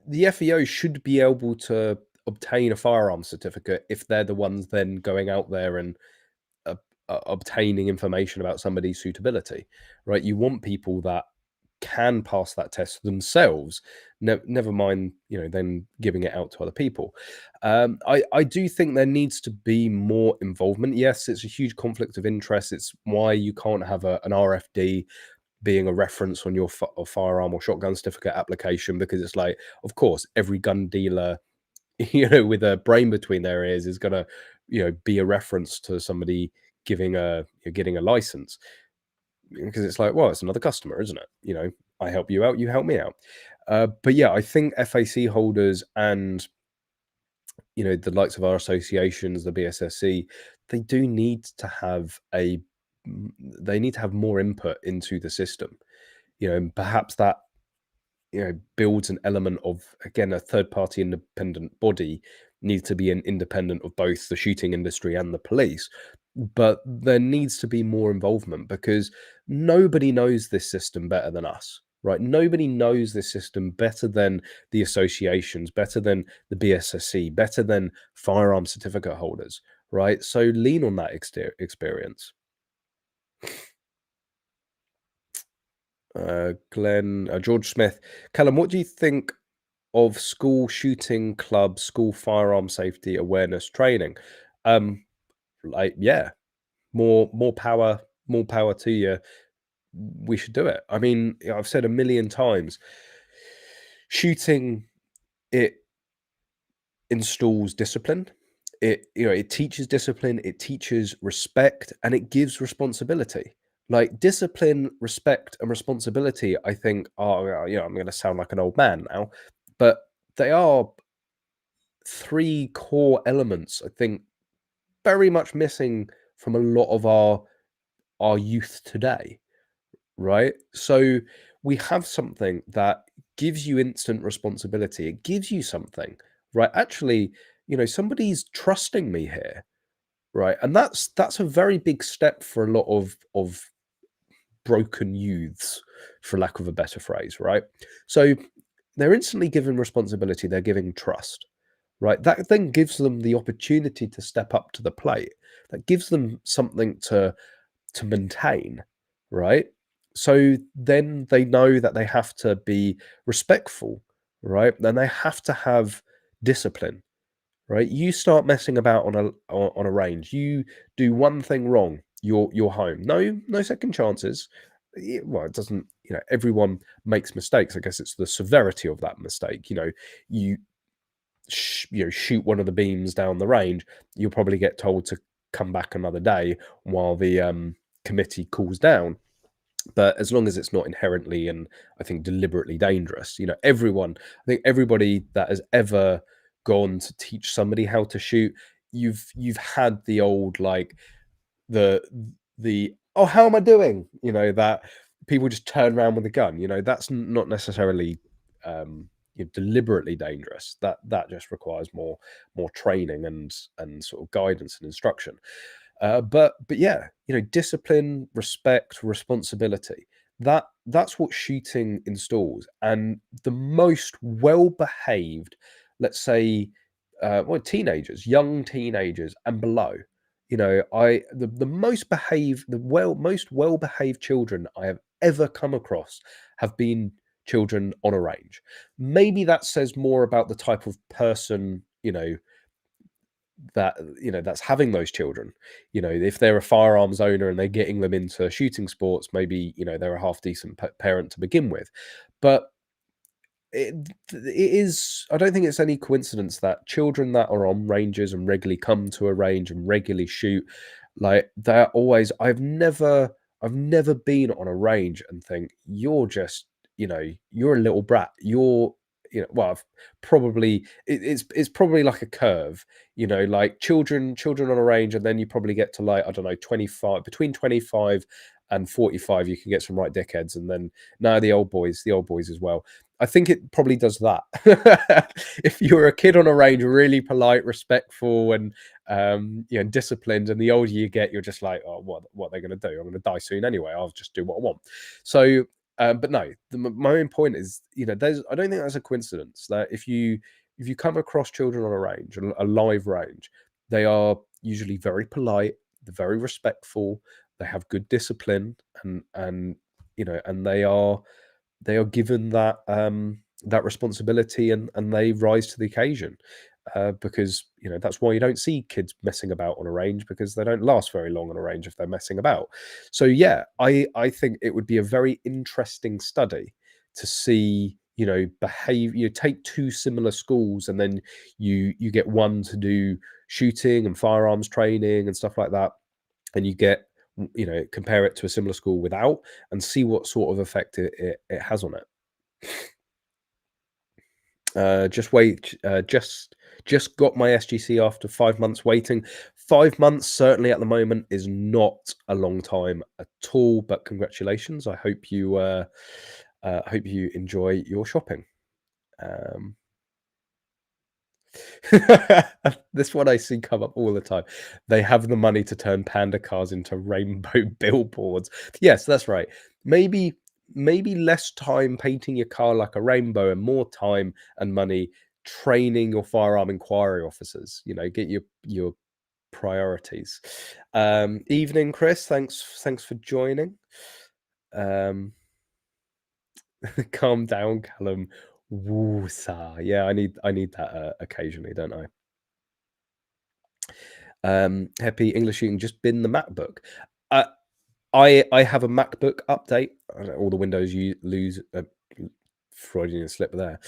the FEO should be able to obtain a firearms certificate if they're the ones then going out there and obtaining information about somebody's suitability, right? You want people that can pass that test themselves, never mind, then giving it out to other people. I do think there needs to be more involvement. Yes, it's a huge conflict of interest. It's why you can't have an RFD being a reference on your firearm or shotgun certificate application, because it's like, of course, every gun dealer, with a brain between their ears is gonna, be a reference to somebody getting a license, because it's like, well, it's another customer, isn't it? I help you out, you help me out. But yeah, I think FAC holders and the likes of our associations, the BSSC, they do need to have more input into the system. And perhaps that builds an element of, again, a third party independent body needs to be an independent of both the shooting industry and the police. But there needs to be more involvement, because nobody knows this system better than us, right? Nobody knows this system better than the associations, better than the BSSC, better than firearm certificate holders, right? So lean on that experience. George Smith, Callum, what do you think of school shooting club, school firearm safety awareness training? Yeah, more power, to you. We should do it. I mean, I've said a million times, shooting, it installs discipline. It teaches discipline, it teaches respect, and it gives responsibility. Like, discipline, respect, and responsibility, I think, are, I'm going to sound like an old man now, but they are three core elements, I think, very much missing from a lot of our youth today, right? So we have something that gives you instant responsibility. It gives you something, right? Actually, somebody's trusting me here, right? And that's a very big step for a lot of broken youths, for lack of a better phrase, right? So they're instantly given responsibility, they're giving trust, right? That then gives them the opportunity to step up to the plate. That gives them something to maintain, right? So then they know that they have to be respectful, right? Then they have to have discipline, right? You start messing about on a range, you do one thing wrong, you're home. No second chances. Well, it doesn't. Everyone makes mistakes. I guess it's the severity of that mistake. You shoot one of the beams down the range, you'll probably get told to come back another day while the committee cools down. But as long as it's not inherently and I think deliberately dangerous, I think everybody that has ever gone to teach somebody how to shoot, you've had the old like the oh, how am I doing? That people just turn around with a gun. That's not necessarily deliberately dangerous. That just requires more training and sort of guidance and instruction. But yeah, discipline, respect, responsibility. That's what shooting installs. And the most well behaved, let's say, teenagers, young teenagers and below. The most well behaved children I have ever come across have been children on a range. Maybe that says more about the type of person that's having those children. If they're a firearms owner and they're getting them into shooting sports, maybe they're a half decent parent to begin with. But it is, I don't think it's any coincidence that children that are on ranges and regularly come to a range and regularly shoot, like they're always, I've never been on a range and think you're just, you're a little brat, well, I've probably it's probably like a curve, like children on a range, and then you probably get to, like, I don't know, 25, between 25 and 45 you can get some right dickheads, and then now the old boys as well. I think it probably does that. If you're a kid on a range, really polite, respectful, and disciplined, and the older you get, you're just like, oh, what are they going to do? I'm going to die soon anyway. I'll just do what I want. So, but no, my main point is, I don't think that's a coincidence that if you come across children on a range, a live range, they are usually very polite, they're very respectful, they have good discipline, and they are given that responsibility, and they rise to the occasion, because that's why you don't see kids messing about on a range, because they don't last very long on a range if they're messing about. So yeah, I think it would be a very interesting study to see, behave. You take two similar schools, and then you get one to do shooting and firearms training and stuff like that, and you get, compare it to a similar school without, and see what sort of effect it has on it. Just wait. Just got my SGC after 5 months waiting. 5 months certainly at the moment is not a long time at all. But congratulations. I hope you enjoy your shopping. Um, this one I see come up all the time. They have the money to turn panda cars into rainbow billboards. Yes, that's right. Maybe less time painting your car like a rainbow, and more time and money training your firearm inquiry officers. Get your priorities. Evening, Chris. Thanks for joining. Calm down, Callum. Woo-sa. Yeah, I need that occasionally, don't I? Happy English Shooting just bin the MacBook. Uh, I have a MacBook update. All the Windows you lose. Freudian slip there.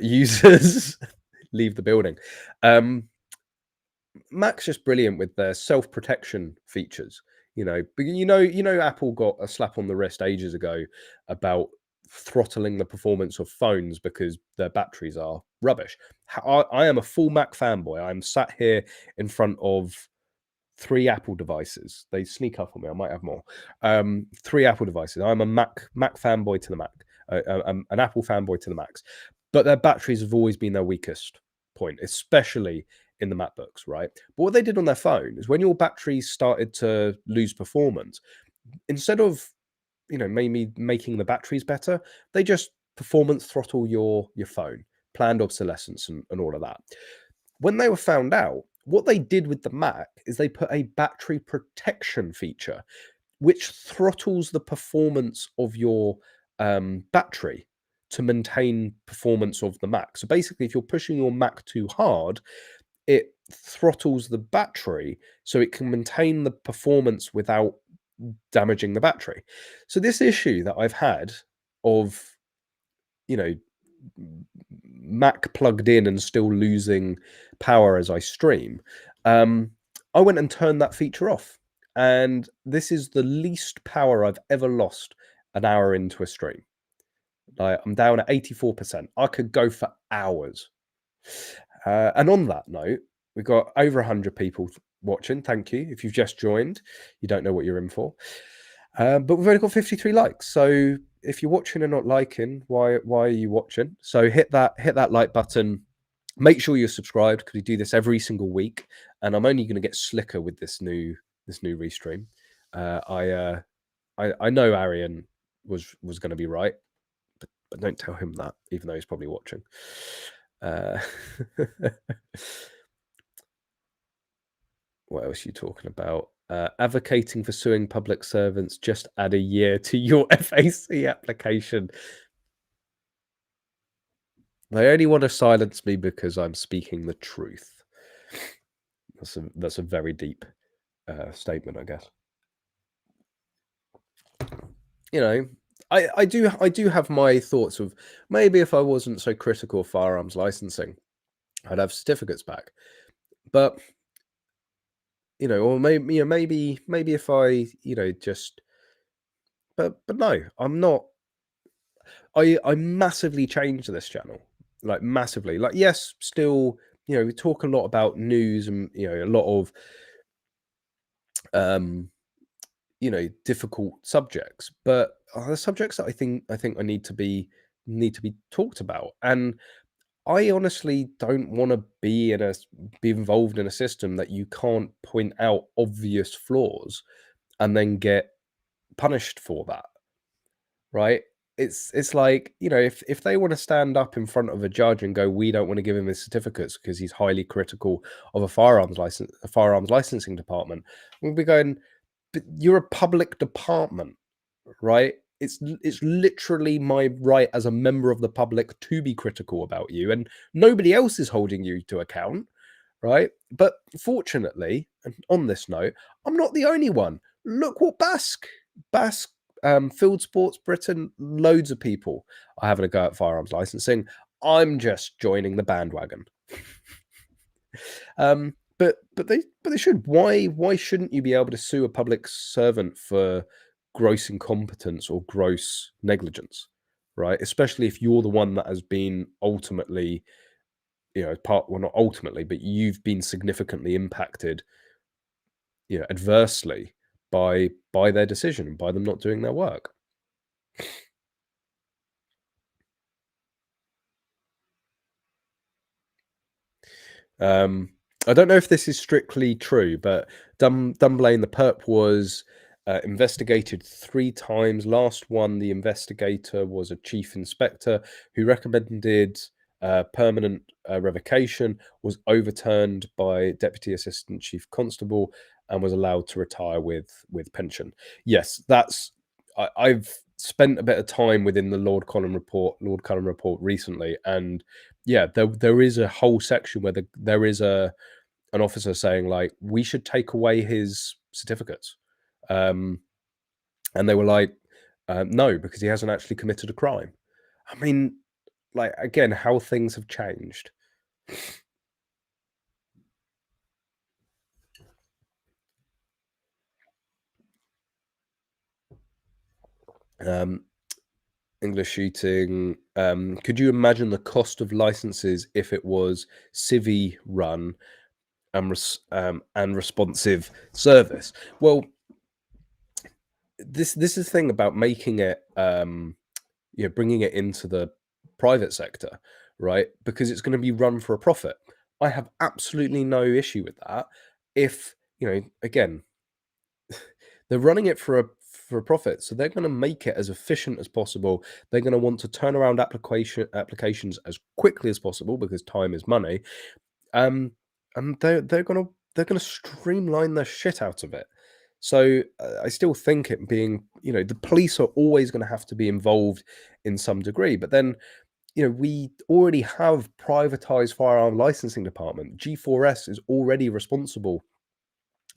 Users leave the building. Mac's just brilliant with their self-protection features. But Apple got a slap on the wrist ages ago about throttling the performance of phones because their batteries are rubbish. I am a full Mac fanboy. I'm sat here in front of three Apple devices. They sneak up on me. I might have more. Three Apple devices. I'm a Mac fanboy to the Mac. An Apple fanboy to the max. But their batteries have always been their weakest point, especially in the MacBooks, right? But what they did on their phone is, when your batteries started to lose performance, instead of maybe making the batteries better, they just performance throttle your phone, planned obsolescence, and all of that. When they were found out, what they did with the Mac is they put a battery protection feature, which throttles the performance of your battery to maintain performance of the Mac. So basically, if you're pushing your Mac too hard, it throttles the battery so it can maintain the performance without damaging the battery. So this issue that I've had of, you know, Mac plugged in and still losing power as I stream, I went and turned that feature off. And this is the least power I've ever lost an hour into a stream. I'm down at 84%. I could go for hours. And on that note, we've got over 100 people watching. Thank you. If you've just joined, you don't know what you're in for. But we've only got 53 likes. So if you're watching and not liking, why are you watching? So hit that like button. Make sure you're subscribed because we do this every single week, and I'm only going to get slicker with this new restream. I know Arian was going to be right, but don't tell him that, even though he's probably watching. What else are you talking about? Advocating for suing public servants. Just add a year to your FAC application. They only want to silence me because I'm speaking the truth. That's a very deep statement, I guess. You know, I do have my thoughts of maybe if I wasn't so critical of firearms licensing, I'd have certificates back. But you know, or maybe if I, you know, just but no, I'm not. I massively changed this channel, like massively. Like, yes, still, you know, we talk a lot about news and, you know, a lot of you know, difficult subjects, but the subjects that I think I need to be talked about. And I honestly don't want to be involved in a system that you can't point out obvious flaws and then get punished for that. Right? It's like, you know, if they want to stand up in front of a judge and go, we don't want to give him his certificates because he's highly critical of a firearms licensing department, we'll be going, but you're a public department, right? It's literally my right as a member of the public to be critical about you, and nobody else is holding you to account, right? But fortunately, and on this note, I'm not the only one. Look what Basque, Field Sports Britain, loads of people are having a go at firearms licensing. I'm just joining the bandwagon. But they should. Why shouldn't you be able to sue a public servant for gross incompetence or gross negligence, right? Especially if you're the one that has been ultimately, you know, well, not ultimately, but you've been significantly impacted, you know, adversely by their decision, by them not doing their work. I don't know if this is strictly true, but Dunblane, the perp, was investigated 3 times. Last one, the investigator was a chief inspector who recommended permanent revocation, was overturned by deputy assistant chief constable, and was allowed to retire with pension. Yes, I've spent a bit of time within the Lord Cullen Report recently, and yeah, there is a whole section where there is an officer saying, like, we should take away his certificates, and they were like, no, because he hasn't actually committed a crime. I mean, like, again, how things have changed. English shooting. Could you imagine the cost of licenses if it was civvy run and responsive service? Well, this is the thing about making it, you know, bringing it into the private sector, right? Because it's going to be run for a profit. I have absolutely no issue with that. If, you know, again, they're running it for a profit, so they're going to make it as efficient as possible. They're going to want to turn around applications as quickly as possible because time is money. And they're going to streamline the shit out of it. So I still think it being, you know, the police are always going to have to be involved in some degree, but then we already have privatized firearm licensing department. G4S is already responsible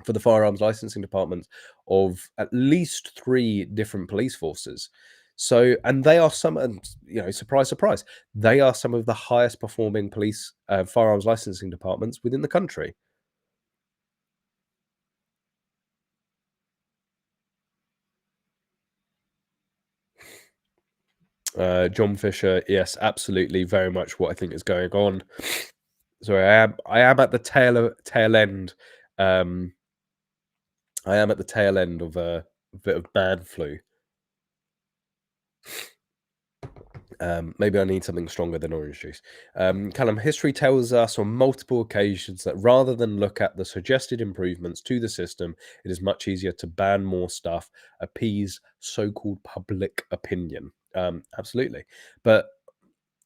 for the firearms licensing departments of at least 3 different police forces. So, and they are some, and surprise, surprise, they are some of the highest performing police firearms licensing departments within the country. John Fisher, yes, absolutely, very much what I think is going on. Sorry, I am at the tail end. Um, I am at the tail end of a bit of bad flu. Maybe I need something stronger than orange juice. Callum, history tells us on multiple occasions that rather than look at the suggested improvements to the system, it is much easier to ban more stuff, appease so-called public opinion. Absolutely, but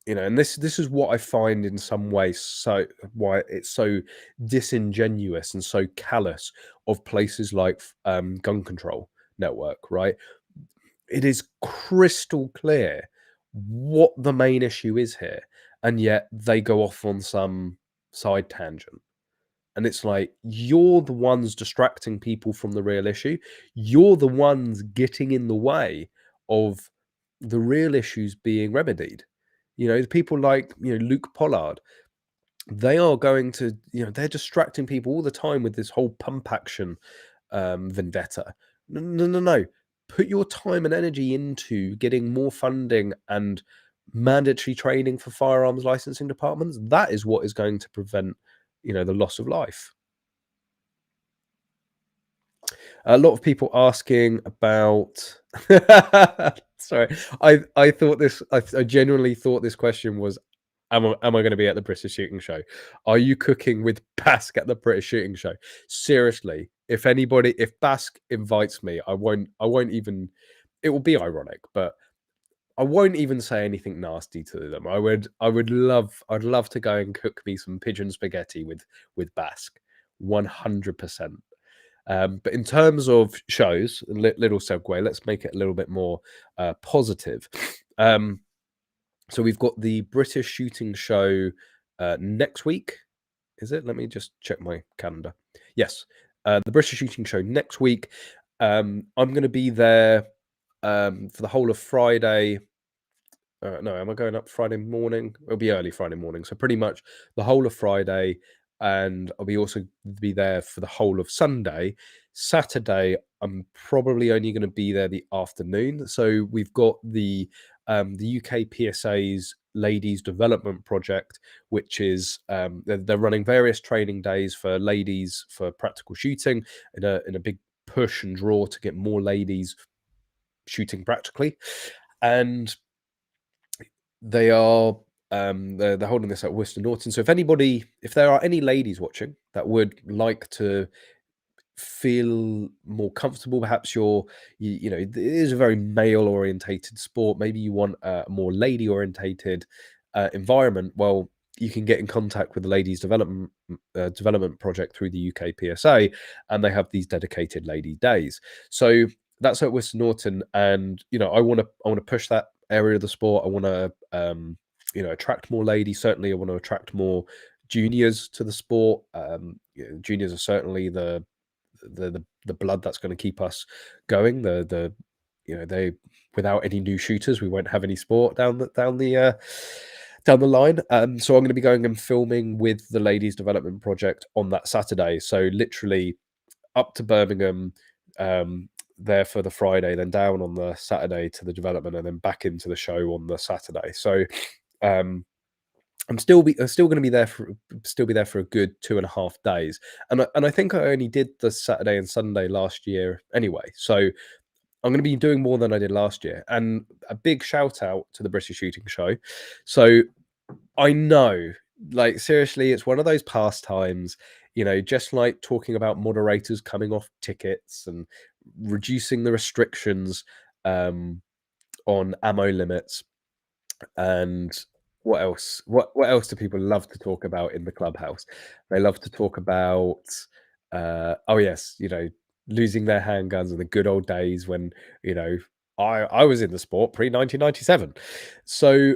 and this is what I find in some ways so why it's so disingenuous and so callous of places like gun control network, right? It is crystal clear what the main issue is here, and yet they go off on some side tangent. And it's like, you're the ones distracting people from the real issue. You're the ones getting in the way of the real issues being remedied. The people like, Luke Pollard, they are going to, they're distracting people all the time with this whole pump action vendetta. No, no, no, no. Put your time and energy into getting more funding and mandatory training for firearms licensing departments. That is what is going to prevent, the loss of life. A lot of people asking about. Sorry, I thought this. I genuinely thought this question was, am I going to be at the British Shooting Show? Are you cooking with Bask at the British Shooting Show? Seriously, if Bask invites me, I won't even. It will be ironic, but I won't even say anything nasty to them. I'd love to go and cook me some pigeon spaghetti with Bask, 100%. But in terms of shows, little segue, let's make it a little bit more positive. So we've got the British Shooting Show next week. Is it? Let me just check my calendar. Yes, the British Shooting Show next week. I'm going to be there for the whole of Friday. No, am I going up Friday morning? It'll be early Friday morning, so pretty much the whole of Friday, and I'll also be there for the whole of Sunday. Saturday, I'm probably only going to be there the afternoon. So we've got the UK PSA's Ladies Development Project, which is they're running various training days for ladies for practical shooting in a big push and draw to get more ladies shooting practically, and they're holding this at Worcester Norton. So if there are any ladies watching that would like to feel more comfortable, perhaps it is a very male orientated sport. Maybe you want a more lady orientated environment. Well, you can get in contact with the Ladies Development Project through the UK PSA, and they have these dedicated lady days. So that's at Worcester Norton, and I want to push that area of the sport. I want to attract more ladies. Certainly, I want to attract more juniors to the sport. Juniors are certainly the blood that's going to keep us going. They without any new shooters, we won't have any sport down the line. So I'm going to be going and filming with the Ladies Development Project on that Saturday. So literally up to Birmingham, there for the Friday, then down on the Saturday to the development, and then back into the show on the Saturday. So I'm still going to be there for a good 2.5 days, and I think I only did the Saturday and Sunday last year anyway. So I'm going to be doing more than I did last year, and a big shout out to the British Shooting Show. So I know, like seriously, it's one of those pastimes, just like talking about moderators coming off tickets and reducing the restrictions on ammo limits. And what else? What else do people love to talk about in the clubhouse? They love to talk about, oh yes, losing their handguns in the good old days when I was in the sport pre 1997. So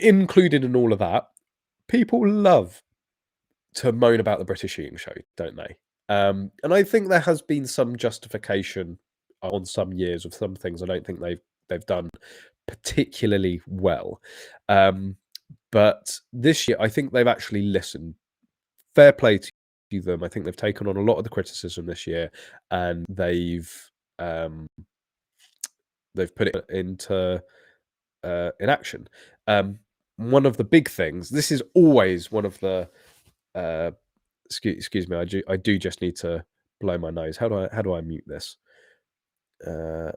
included in all of that, people love to moan about the British Shooting Show, don't they? And I think there has been some justification on some years of some things. I don't think they've done particularly well. But this year, I think they've actually listened. Fair play to them. I think they've taken on a lot of the criticism this year, and um, they've put it into in action. One of the big things. This is always one of the. Uh, excuse me. I do just need to blow my nose. How do I mute this? Uh,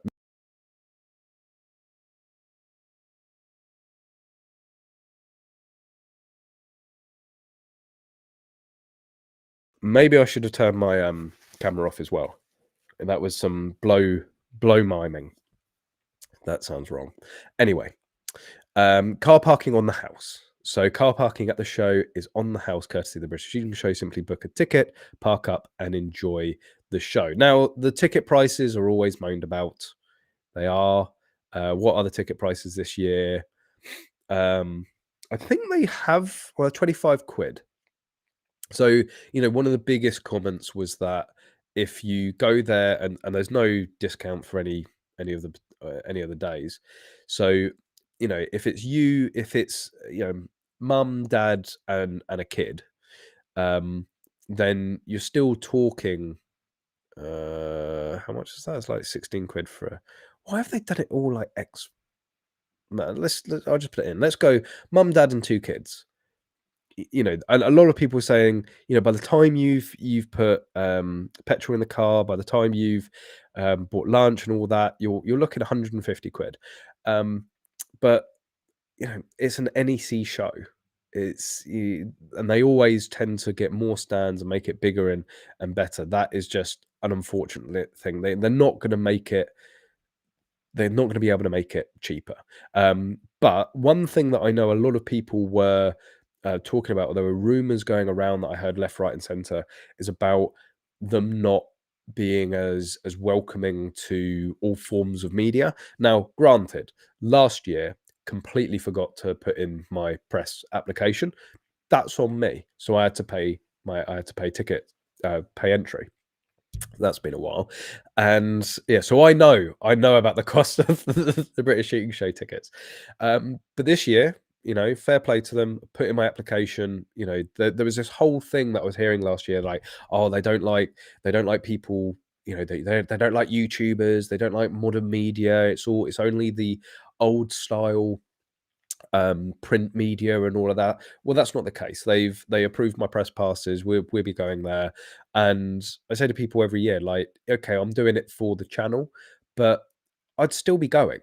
Maybe I should have turned my camera off as well. And that was some blow miming. That sounds wrong. Anyway, car parking on the house. So car parking at the show is on the house, courtesy of the British Shooting Show. Simply book a ticket, park up, and enjoy the show. Now, the ticket prices are always moaned about. They are. What are the ticket prices this year? I think they have 25 quid. So, one of the biggest comments was that if you go there and there's no discount for any of the days. So, if it's mum, dad, and a kid, then you're still talking. How much is that? It's like 16 quid for a. Why have they done it all like X? Man, I'll just put it in. Let's go, mum, dad, and two kids. A lot of people are saying, by the time you've put petrol in the car, by the time you've bought lunch and all that, you're looking at 150 quid. But it's an NEC show. And they always tend to get more stands and make it bigger and better. That is just an unfortunate thing. They're not going to make it. They're not going to be able to make it cheaper. But one thing that I know a lot of people were talking about, there were rumors going around that I heard left, right, and center, is about them not being as welcoming to all forms of media. Now, granted, last year completely forgot to put in my press application. That's on me. So I had to pay ticket, pay entry. That's been a while. And yeah, so I know about the cost of the British Shooting Show tickets. But this year, fair play to them, put in my application. There was this whole thing that I was hearing last year, like, oh, they don't like people, they don't like YouTubers, they don't like modern media. It's only the old style print media and all of that. Well, that's not the case. They approved my press passes. We'll be going there. And I say to people every year, like, okay, I'm doing it for the channel, but I'd still be going.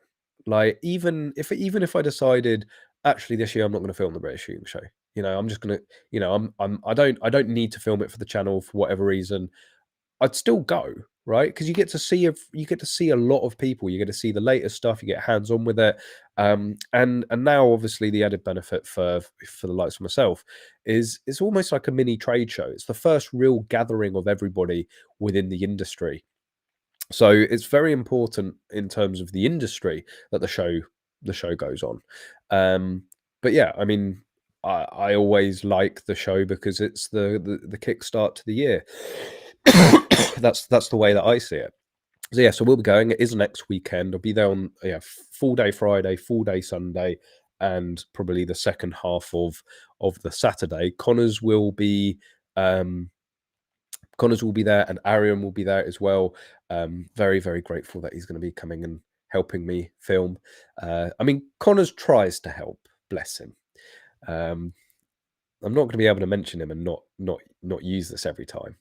Like, even if I decided actually this year I'm not going to film the British Shooting Show. I'm just gonna, I don't need to film it for the channel for whatever reason. I'd still go, right? Because you get to see a lot of people. You get to see the latest stuff. You get hands on with it, and now obviously the added benefit for the likes of myself is it's almost like a mini trade show. It's the first real gathering of everybody within the industry. So it's very important in terms of the industry that the show goes on. But yeah, I mean, I always like the show because it's the kickstart to the year. That's the way that I see it. So yeah, so we'll be going. It is next weekend. I'll be there on full day Friday, full day Sunday, and probably the second half of the Saturday. Connors will be there, and Arian will be there as well. Very, very grateful that he's going to be coming and helping me film. I mean, Connors tries to help, bless him. I'm not going to be able to mention him and not use this every time.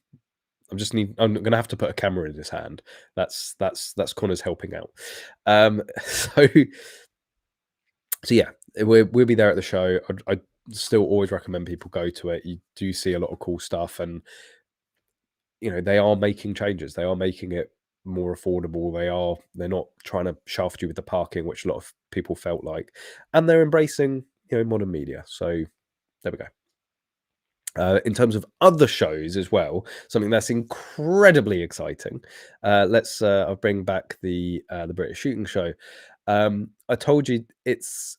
I'm going to have to put a camera in his hand. That's Connor's helping out. So yeah, we'll be there at the show. I still always recommend people go to it. You do see a lot of cool stuff, and they are making changes. They are making it more affordable. They're not trying to shaft you with the parking, which a lot of people felt like, and they're embracing modern media. So there we go. In terms of other shows as well, something that's incredibly exciting. I'll bring back the British Shooting Show. I told you it's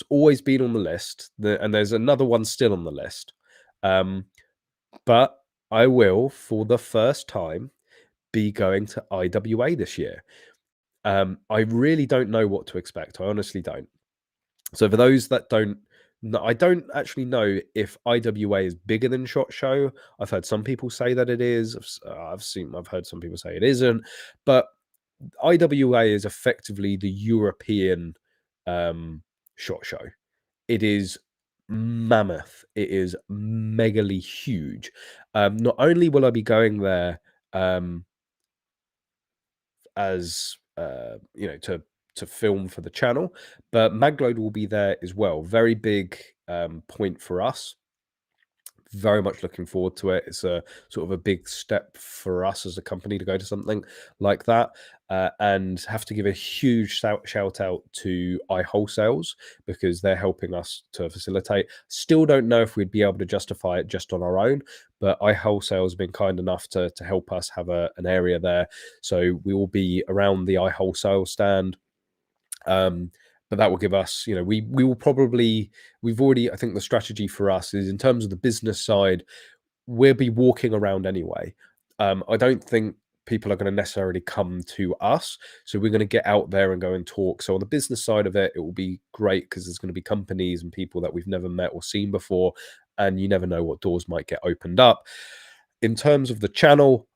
always been on the list, and there's another one still on the list. But I will, for the first time, be going to IWA this year. I really don't know what to expect. I honestly don't. So for those that don't know, I don't actually know if IWA is bigger than SHOT Show. I've heard some people say that it is. I've heard some people say it isn't. But IWA is effectively the European SHOT Show. It is mammoth. It is megally huge. Not only will I be going there as to film for the channel, but Magload will be there as well. Very big point for us. Very much looking forward to it. It's a sort of a big step for us as a company to go to something like that. And have to give a huge shout out to iWholesales, because they're helping us to facilitate. Still don't know if we'd be able to justify it just on our own, but iWholesale has been kind enough to help us have an area there. So we will be around the iWholesale stand. But that will give us, we will probably, I think the strategy for us is, in terms of the business side, we'll be walking around anyway. I don't think people are going to necessarily come to us, so we're going to get out there and go and talk. So on the business side of it, it will be great, because there's going to be companies and people that we've never met or seen before, and you never know what doors might get opened up. In terms of the channel,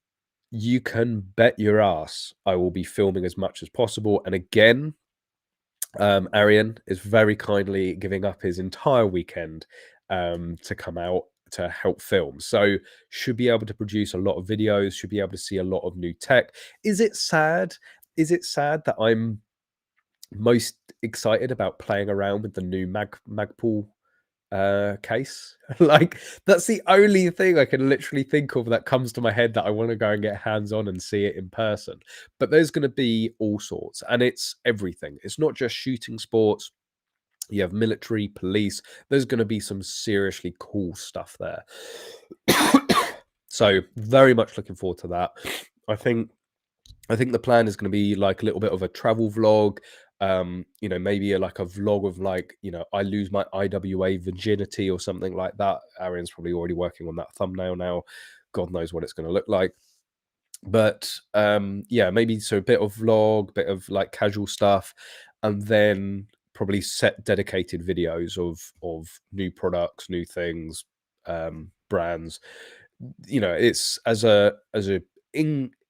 you can bet your ass I will be filming as much as possible. And again, Arian is very kindly giving up his entire weekend to come out to help film. So should be able to produce a lot of videos, should be able to see a lot of new tech. Is it sad? Is it sad that I'm most excited about playing around with the new Magpul case? Like, that's the only thing I can literally think of that comes to my head that I want to go and get hands on and see it in person. But there's going to be all sorts, and it's everything. It's not just shooting sports. You have military, police. There's going to be some seriously cool stuff there. So very much looking forward to that. I think the plan is going to be like a little bit of a travel vlog. Maybe like a vlog of, like, I lose my IWA virginity or something like that. Arian's probably already working on that thumbnail now. God knows what it's going to look like. But yeah, maybe so a bit of vlog, bit of like casual stuff, and then probably set dedicated videos of new products, new things, brands. It's as a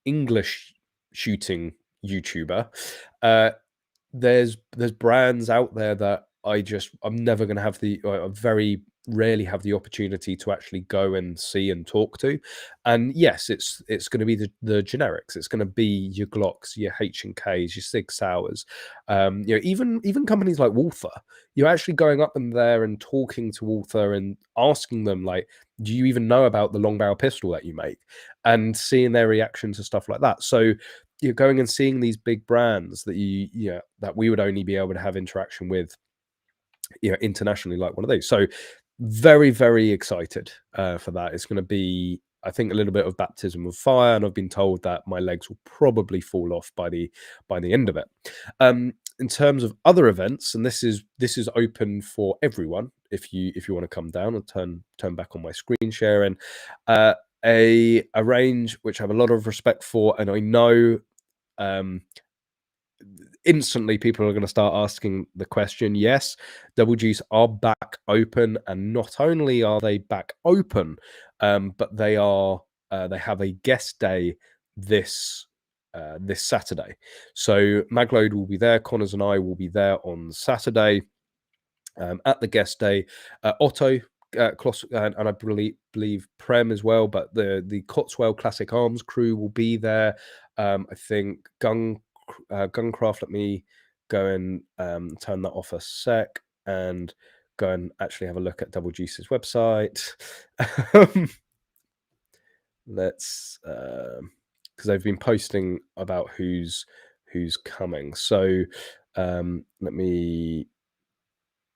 English shooting YouTuber, there's brands out there that I'm never going to have I very rarely have the opportunity to actually go and see and talk to. And yes, it's going to be the generics. It's going to be your Glocks, your H&Ks, your Sig Sauers, even companies like Walther. You're actually going up in there and talking to Walther and asking them, like, do you even know about the long barrel pistol that you make, and seeing their reaction to stuff like that. So you're going and seeing these big brands that that we would only be able to have interaction with, internationally, like one of those. So very, very excited for that. It's going to be, I think, a little bit of baptism of fire, and I've been told that my legs will probably fall off by the end of it. In terms of other events, and this is open for everyone. If you want to come down and turn back on my screen sharing, a range which I have a lot of respect for, and I know instantly people are going to start asking the question. Yes, Double Juice are back open, and not only are they back open, but they have a guest day this Saturday. So Magload will be there, Connors and I will be there on Saturday at the guest day. Otto, and I believe Prem as well, but the Cotswold Classic Arms crew will be there. I think Guncraft, let me go and turn that off a sec and go and actually have a look at Double Juice's website. Let's because they've been posting about who's coming. So let me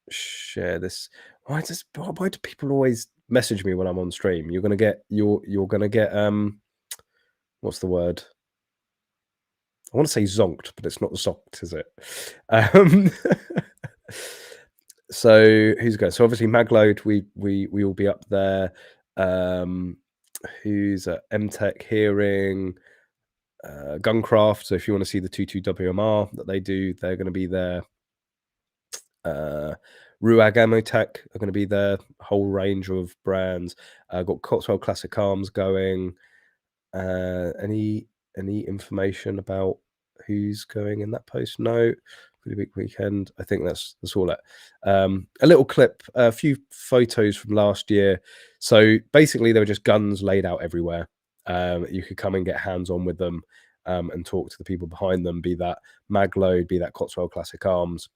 share this. Why do people always message me when I'm on stream, you're gonna get what's the word? I want to say zonked, but it's not zonked, is it? So who's going? So obviously Magload, we will be up there. Who's at MTech Hearing, Guncraft. So if you want to see the 22WMR that they do, they're going to be there. Ruag Ammo Tech are going to be there. Whole range of brands. Got Cotswold Classic Arms going. Any information about who's going in that post? No. Pretty big weekend. I think that's all it. A little clip, a few photos from last year. So basically, there were just guns laid out everywhere. You could come and get hands on with them and talk to the people behind them. Be that Magload, be that Cotswold Classic Arms.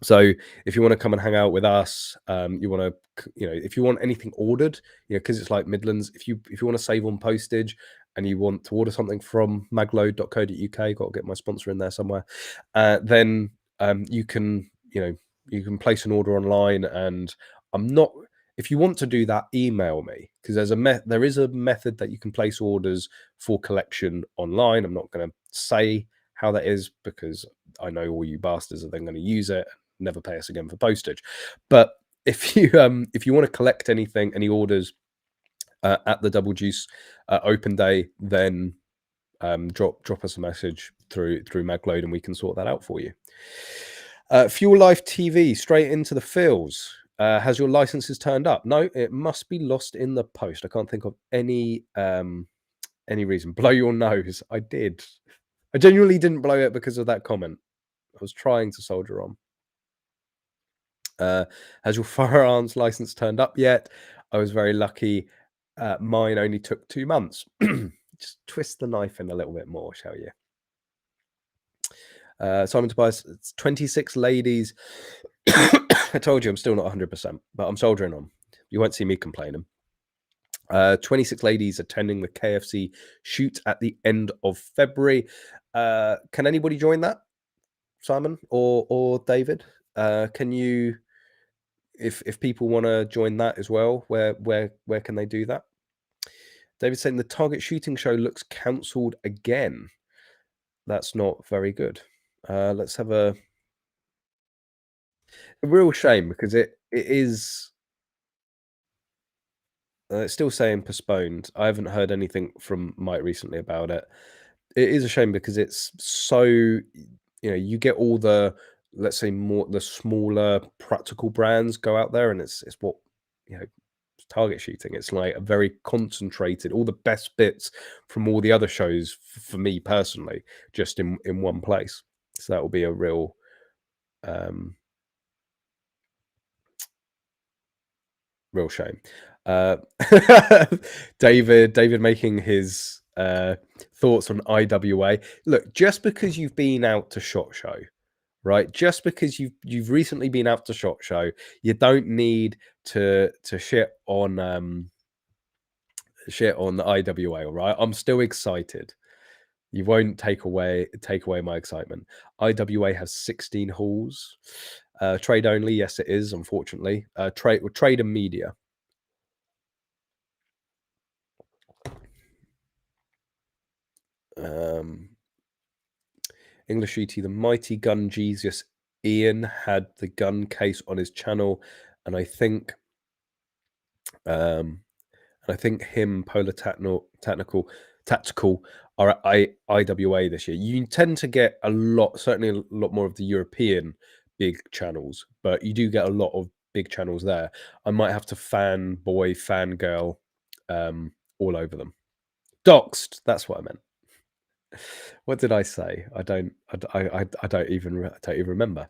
So if you want to come and hang out with us, you want to, if you want anything ordered, because it's like Midlands, if you want to save on postage and you want to order something from magload.co.uk, got to get my sponsor in there somewhere, then you can place an order online. And if you want to do that, email me, because there is a method that you can place orders for collection online. I'm not going to say how that is, because I know all you bastards are then going to use it, never pay us again for postage. But if you want to collect any orders at the Double Juice open day, then drop us a message through Magload and we can sort that out for you. Fuel Life TV, straight into the fills. Has your licenses turned up? No, it must be lost in the post. I can't think of any reason. Blow your nose. I did. I genuinely didn't blow it because of that comment. I was trying to soldier on. Has your firearms license turned up yet? I was very lucky. Mine only took 2 months. Just twist the knife in a little bit more, shall you? Simon Tobias, it's 26 ladies. I told you I'm still not 100%, but I'm soldiering on. You won't see me complaining. 26 ladies attending the KFC shoot at the end of February. Can anybody join that? Simon or David? Can you, if people want to join that as well, where can they do that? David saying the Target shooting show looks cancelled again. That's not very good. Let's have a real shame, because it is. It's still saying postponed. I haven't heard anything from Mike recently about it. It is a shame because it's so, you get all the, let's say, the smaller practical brands go out there, and it's what, Target shooting. It's like a very concentrated, all the best bits from all the other shows for me personally, just in one place. So that will be a real real shame. David making his thoughts on IWA. Look, just because you've been out to SHOT Show, right? Just because you've recently been out to SHOT Show, you don't need to shit on the IWA. All right, I'm still excited. You won't take away my excitement. IWA has 16 halls. Trade only, yes, it is. Unfortunately, trade and media. English Shooting, the mighty gun Jesus Ian had the gun case on his channel, and I think him, Polar Tactical are at IWA this year. You tend to get certainly a lot more of the European big channels, but you do get a lot of big channels there. I might have to fangirl all over them. Doxed, that's what I meant. What did I say? I don't even remember.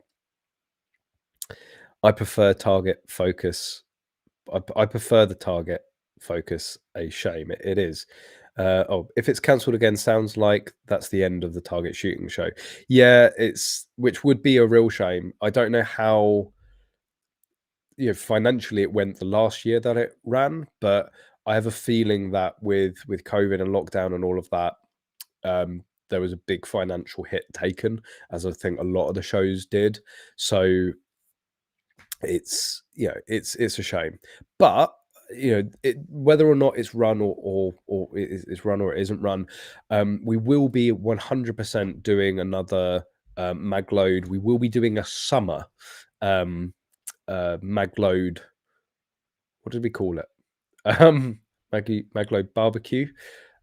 I prefer target focus. I prefer the target focus. A shame it is. If it's cancelled again, sounds like that's the end of the Target shooting show. Yeah, which would be a real shame. I don't know how financially it went the last year that it ran, but I have a feeling that with COVID and lockdown and all of that, there was a big financial hit taken, as I think a lot of the shows did. So it's a shame. But whether or not it's run or it's run or it isn't run, we will be 100% doing another mag load. We will be doing a summer mag load. What did we call it? Mag load barbecue.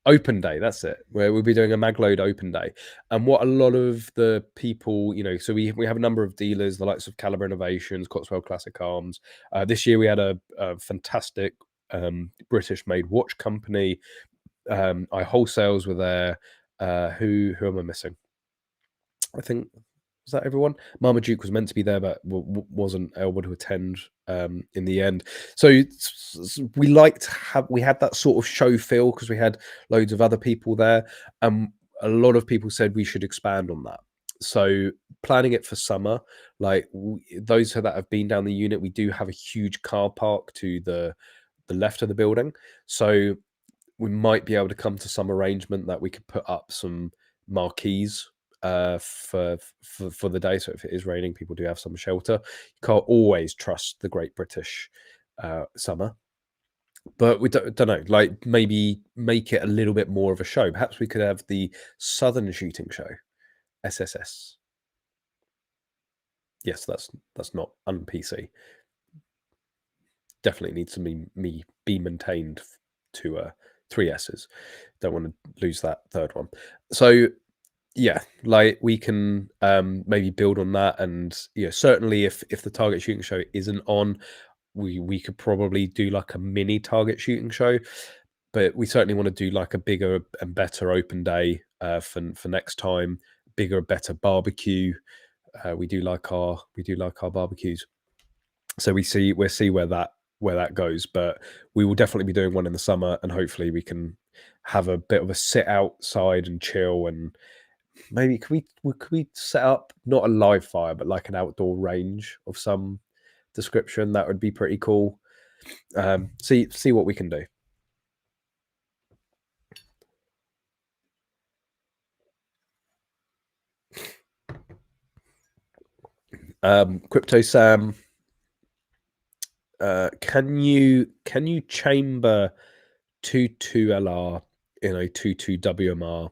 Open day, that's it. Where we'll be doing a magload open day. And what a lot of the people, so we have a number of dealers, the likes of Caliber Innovations, Cotswold Classic Arms. This year we had a fantastic British made watch company. I wholesales were there. Who am I missing? I think, was that everyone? Marmaduke was meant to be there, but wasn't able to attend in the end. So we had that sort of show feel because we had loads of other people there. A lot of people said we should expand on that. So planning it for summer, like those that have been down the unit, we do have a huge car park to the left of the building. So we might be able to come to some arrangement that we could put up some marquees for the day. So if it is raining, people do have some shelter. You can't always trust the Great British summer, but we don't know. Like maybe make it a little bit more of a show. Perhaps we could have the Southern Shooting Show, SSS. Yes, that's not un-PC. Definitely needs to be maintained to 3 S's. Don't want to lose that third one. So yeah, like we can maybe build on that, and certainly if the target shooting show isn't on, we could probably do like a mini target shooting show, but we certainly want to do like a bigger and better open day for next time. Bigger, better barbecue. We do like our barbecues, so we'll see where that goes. But we will definitely be doing one in the summer, and hopefully we can have a bit of a sit outside and chill. And maybe could we set up not a live fire, but like an outdoor range of some description? That would be pretty cool. See what we can do. Crypto Sam, can you chamber 22 LR in a 22 WMR?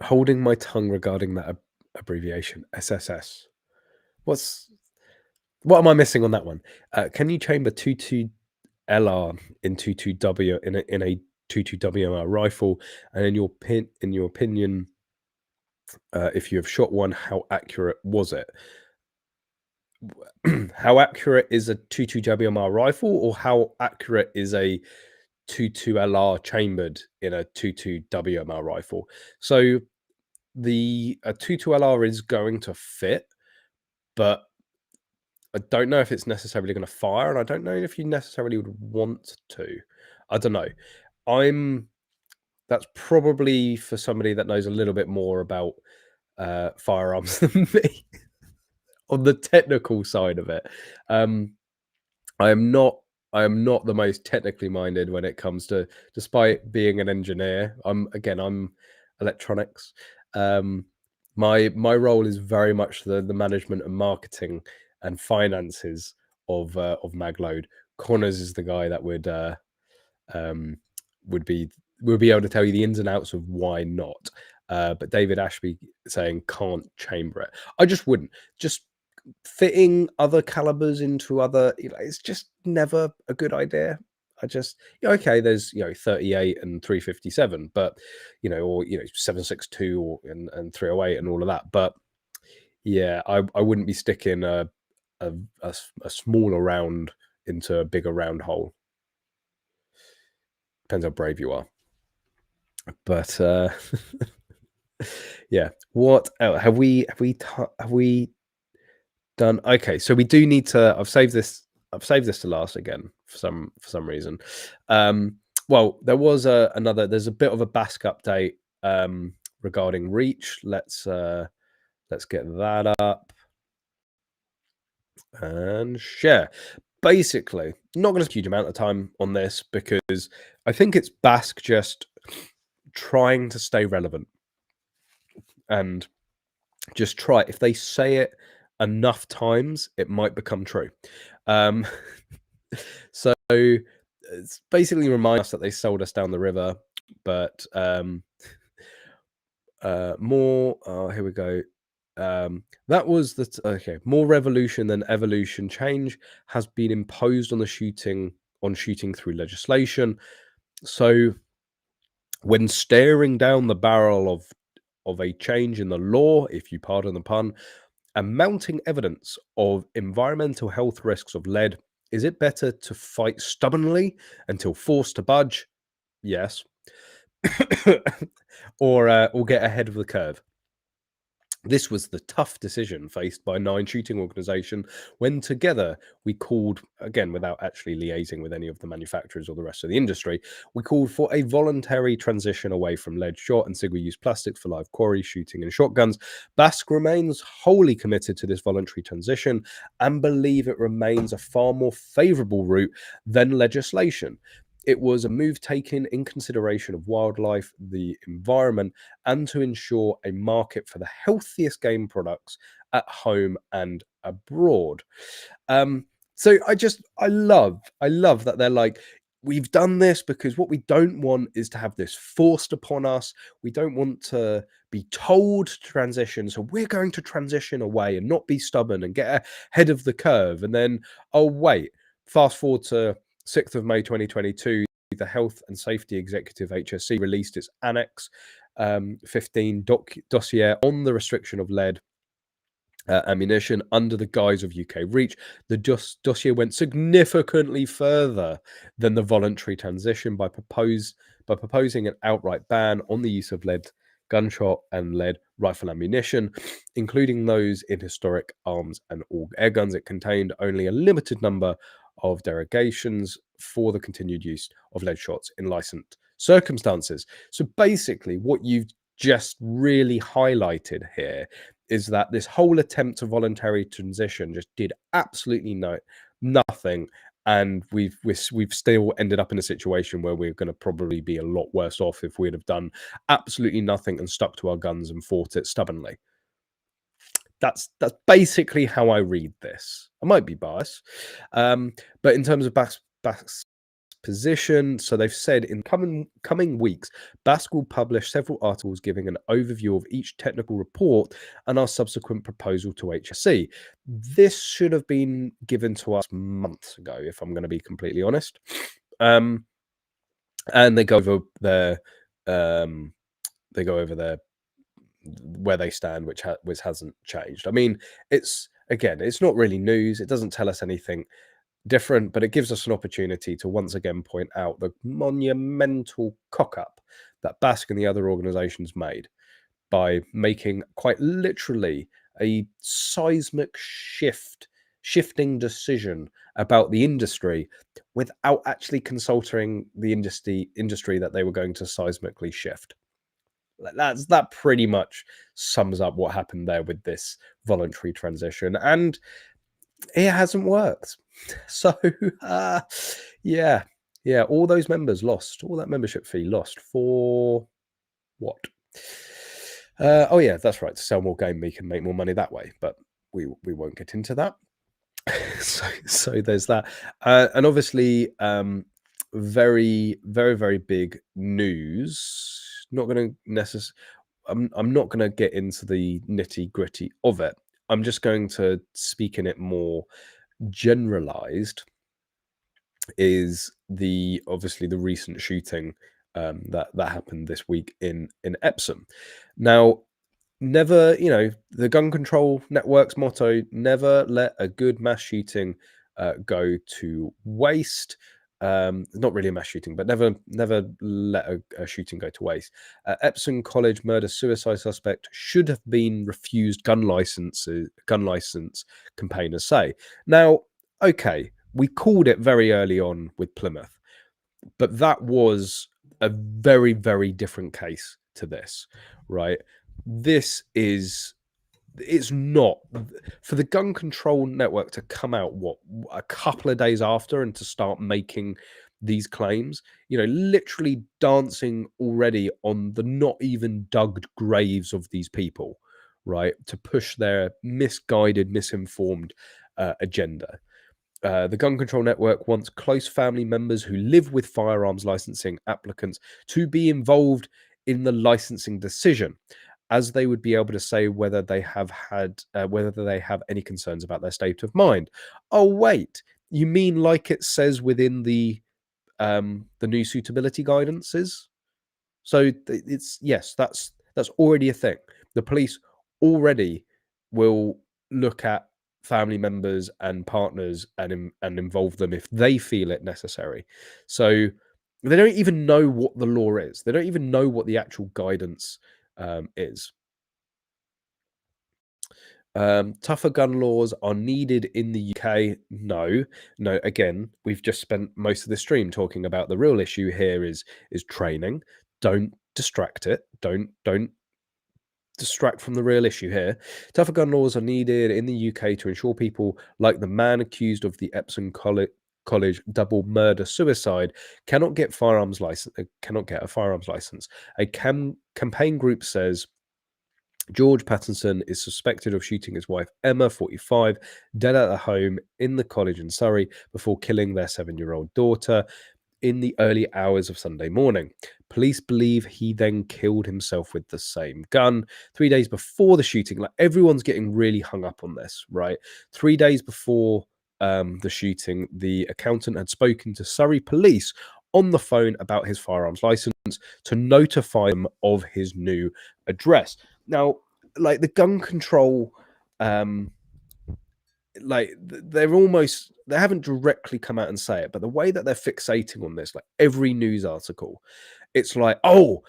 Holding my tongue regarding that abbreviation, SSS. What am I missing on that one? Can you chamber 22 LR in 22W in a 22 WMR rifle? And in your opinion, if you have shot one, how accurate was it? How accurate is a 22 WMR rifle, or how accurate is a 22 LR chambered in a 22 WMR rifle? So a 22 LR is going to fit, but I don't know if it's necessarily going to fire, and I don't know if you necessarily would want to. I don't know. That's probably for somebody that knows a little bit more about firearms than me on the technical side of it. I am not the most technically minded when it comes to, despite being an engineer. I'm electronics. My role is very much the management and marketing and finances of Magload. Connors is the guy that would be able to tell you the ins and outs of why not. But David Ashby saying can't chamber it. I just wouldn't. Just fitting other calibers into other, it's just never a good idea. I just, okay, there's 38 and 357, but or 762 and 308 and all of that. But yeah, I wouldn't be sticking a smaller round into a bigger round hole. Depends how brave you are. But yeah, what else have we done? Okay, so we do need to. I've saved this to last again for some reason. Well, there was there's a bit of a Basque update regarding Reach. Let's get that up and share. Basically, not going to spend a huge amount of time on this because I think it's Basque just trying to stay relevant and just try. If they say it enough times, it might become true. Um, so it's basically remind us that they sold us down the river, but more. Oh, here we go. That was the okay. More revolution than evolution. Change has been imposed on shooting through legislation. So when staring down the barrel of a change in the law, if you pardon the pun, and mounting evidence of environmental health risks of lead, is it better to fight stubbornly until forced to budge? Yes. Or get ahead of the curve. This was the tough decision faced by Nine Shooting Organisation when together we called, again, without actually liaising with any of the manufacturers or the rest of the industry, we called for a voluntary transition away from lead shot and single-use plastics for live quarry shooting and shotguns. BASC remains wholly committed to this voluntary transition and believe it remains a far more favourable route than legislation. It was a move taken in consideration of wildlife, the environment, and to ensure a market for the healthiest game products at home and abroad. So I love that they're like, we've done this because what we don't want is to have this forced upon us. We don't want to be told to transition. So we're going to transition away and not be stubborn and get ahead of the curve. And then, oh, wait, fast forward to 6th of May 2022, the Health and Safety Executive HSC released its Annex 15 dossier on the restriction of lead ammunition under the guise of UK reach. The dossier went significantly further than the voluntary transition by proposing an outright ban on the use of lead gunshot and lead rifle ammunition, including those in historic arms and all air guns. It contained only a limited number of derogations for the continued use of lead shots in licensed circumstances. So basically, what you've just really highlighted here is that this whole attempt to voluntary transition just did absolutely nothing, and we've still ended up in a situation where we're going to probably be a lot worse off if we'd have done absolutely nothing and stuck to our guns and fought it stubbornly. That's basically how I read this. I might be biased, but in terms of BASC's position, so they've said in coming weeks, BASC will publish several articles giving an overview of each technical report and our subsequent proposal to HSC. This should have been given to us months ago, if I'm going to be completely honest. And they go over their where they stand, which hasn't changed. I mean, it's not really news. It doesn't tell us anything different, but it gives us an opportunity to once again point out the monumental cock up that BASC and the other organizations made by making quite literally a seismic shifting decision about the industry without actually consulting the industry that they were going to seismically shift. That pretty much sums up what happened there with this voluntary transition, and it hasn't worked. So yeah, all those members lost, all that membership fee lost for what? Oh yeah, that's right, to sell more game we can make more money that way, but we won't get into that. So there's that, and obviously very, very, very big news. Not going to necessarily. I'm not going to get into the nitty gritty of it. I'm just going to speak in it more generalized. Is obviously the recent shooting that happened this week in Epsom. Now, never, the gun control network's motto: never let a good mass shooting go to waste. Not really a mass shooting, but never let a shooting go to waste. Epsom College murder suicide suspect should have been refused gun license campaigners say. Now, okay, we called it very early on with Plymouth, but that was a very, very different case to this, right? It's not for the gun control network to come out a couple of days after and to start making these claims, literally dancing already on the not even dug graves of these people, right, to push their misguided, misinformed agenda. The gun control network wants close family members who live with firearms licensing applicants to be involved in the licensing decision, as they would be able to say whether they have any concerns about their state of mind. Oh wait, you mean like it says within the new suitability guidances? So it's, yes, that's already a thing. The police already will look at family members and partners and involve them if they feel it necessary. So they don't even know what the law is. They don't even know what the actual guidance is. Tougher gun laws are needed in the UK. No, no. Again, we've just spent most of the stream talking about the real issue here is training. Don't distract it. Don't distract from the real issue here. Tougher gun laws are needed in the UK to ensure people like the man accused of the Epsom College double murder suicide cannot get firearms license. Cannot get a firearms license. A campaign group says George Pattinson is suspected of shooting his wife Emma, 45, dead at her home in the college in Surrey before killing their 7-year-old daughter in the early hours of Sunday morning. Police believe he then killed himself with the same gun. 3 days before the shooting, like, everyone's getting really hung up on this, right? 3 days before the shooting, the accountant had spoken to Surrey police on the phone about his firearms license to notify them of his new address. Now, like, the gun control, they haven't directly come out and say it, but the way that they're fixating on this, like every news article, it's like, oh,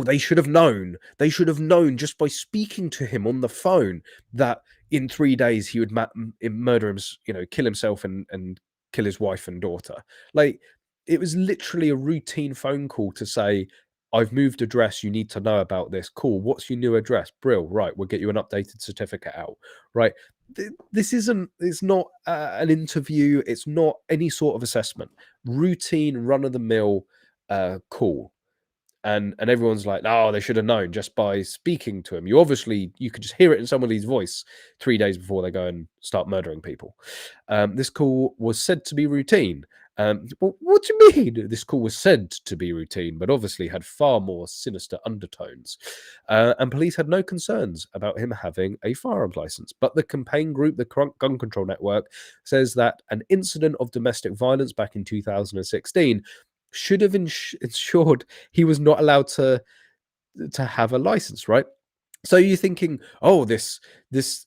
they should have known. They should have known just by speaking to him on the phone that in 3 days he would murder him, kill himself and kill his wife and daughter. Like, it was literally a routine phone call to say, I've moved address. You need to know about this. Cool. What's your new address? Brill. Right. We'll get you an updated certificate out. Right. This isn't, it's not an interview. It's not any sort of assessment. Routine, run of the mill call. And everyone's like, oh, they should have known just by speaking to him. You could just hear it in somebody's voice 3 days before they go and start murdering people. This call was said to be routine. Well, what do you mean? This call was said to be routine, but obviously had far more sinister undertones. And police had no concerns about him having a firearms license. But the campaign group, the Gun Control Network, says that an incident of domestic violence back in 2016 should have ensured he was not allowed to have a license, right? So you're thinking, oh, this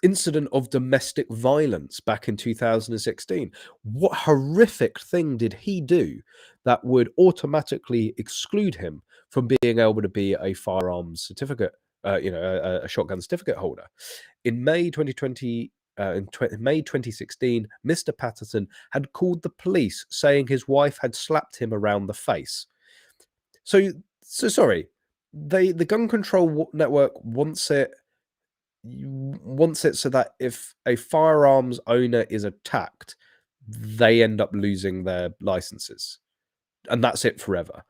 incident of domestic violence back in 2016, what horrific thing did he do that would automatically exclude him from being able to be a firearms certificate, a shotgun certificate holder? In May 2020, in May 2016, Mr. Patterson had called the police saying his wife had slapped him around the face. So sorry, the gun control network wants it so that if a firearms owner is attacked, they end up losing their licenses, and that's it forever.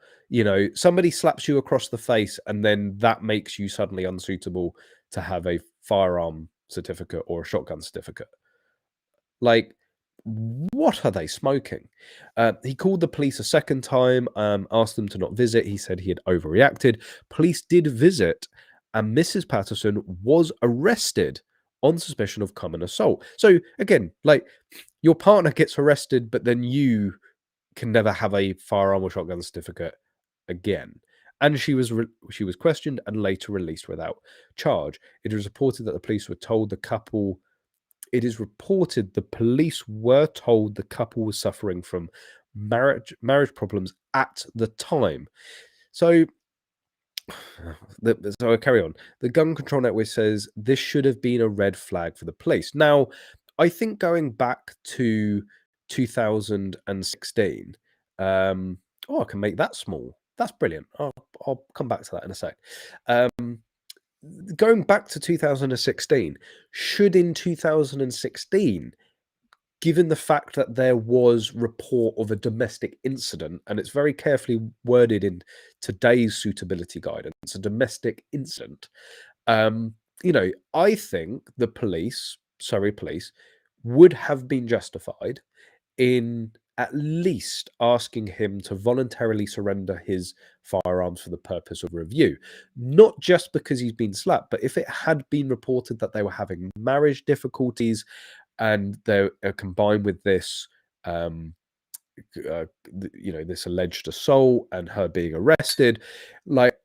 Somebody slaps you across the face, and then that makes you suddenly unsuitable to have a firearm certificate or a shotgun certificate. Like, what are they smoking? He called the police a second time, asked them to not visit. He said he had overreacted. Police did visit, and Mrs. Patterson was arrested on suspicion of common assault. So again, like, your partner gets arrested, but then you can never have a firearm or shotgun certificate again. And she was questioned and later released without charge. It is reported that the police were told the couple. It is reported the police were told the couple was suffering from marriage problems at the time. So I carry on. The Gun Control Network says this should have been a red flag for the police. Now, I think going back to 2016, I can make that small. That's brilliant. I'll come back to that in a sec. Going back to 2016, should in 2016, given the fact that there was report of a domestic incident, and it's very carefully worded in today's suitability guidance, a domestic incident, I think the police, Surrey police, would have been justified in at least asking him to voluntarily surrender his firearms for the purpose of review. Not just because he's been slapped, but if it had been reported that they were having marriage difficulties and they're combined with this, this alleged assault and her being arrested, like,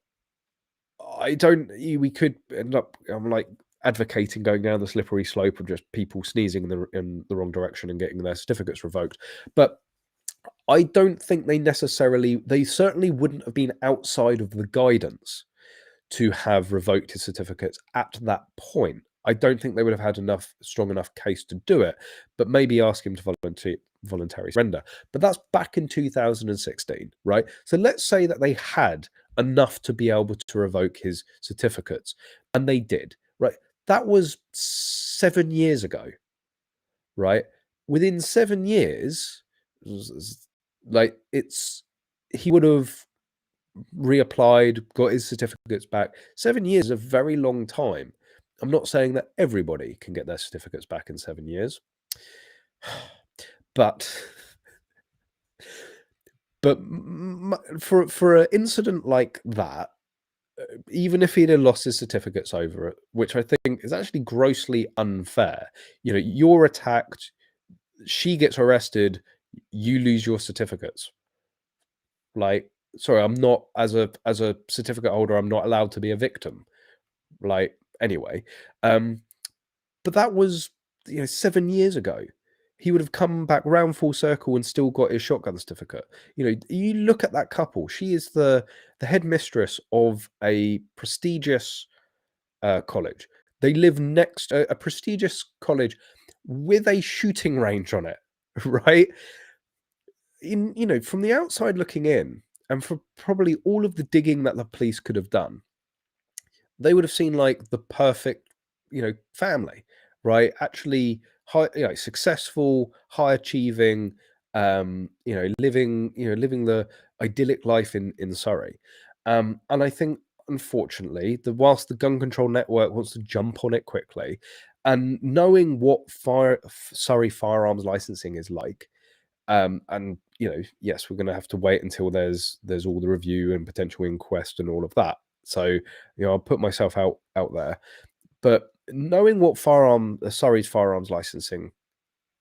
we could end up, I'm like, advocating going down the slippery slope of just people sneezing in the wrong direction and getting their certificates revoked. But I don't think they certainly wouldn't have been outside of the guidance to have revoked his certificates at that point. I don't think they would have had strong enough case to do it, but maybe ask him to voluntary surrender. But that's back in 2016, right? So let's say that they had enough to be able to revoke his certificates, and they did, right? That was 7 years ago, right? Within 7 years, like, he would have reapplied, got his certificates back. 7 years is a very long time. I'm not saying that everybody can get their certificates back in 7 years, but for an incident like that, even if he'd have lost his certificates over it, which I think is actually grossly unfair. You're attacked, she gets arrested, you lose your certificates. Like, sorry, I'm not, as a certificate holder, I'm not allowed to be a victim. Like, anyway, but that was 7 years ago. He would have come back round full circle and still got his shotgun certificate. You look at that couple. She is the headmistress of a prestigious college. They live next to a prestigious college with a shooting range on it, right? From the outside looking in, and for probably all of the digging that the police could have done, they would have seen like the perfect, family, right? Actually, successful, high achieving, living the idyllic life in Surrey. And I think, unfortunately, whilst the gun control network wants to jump on it quickly, and knowing what Surrey firearms licensing is like, and yes, we're going to have to wait until there's all the review and potential inquest and all of that. So I'll put myself out there. But knowing what Surrey's firearms licensing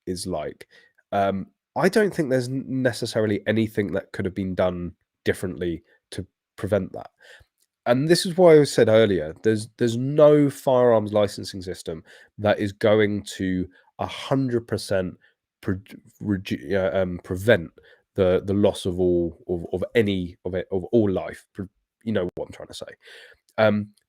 is like, I don't think there's necessarily anything that could have been done differently to prevent that. And this is why I said earlier, there's no firearms licensing system that is going to 100% prevent the loss of all life. You know what I'm trying to say.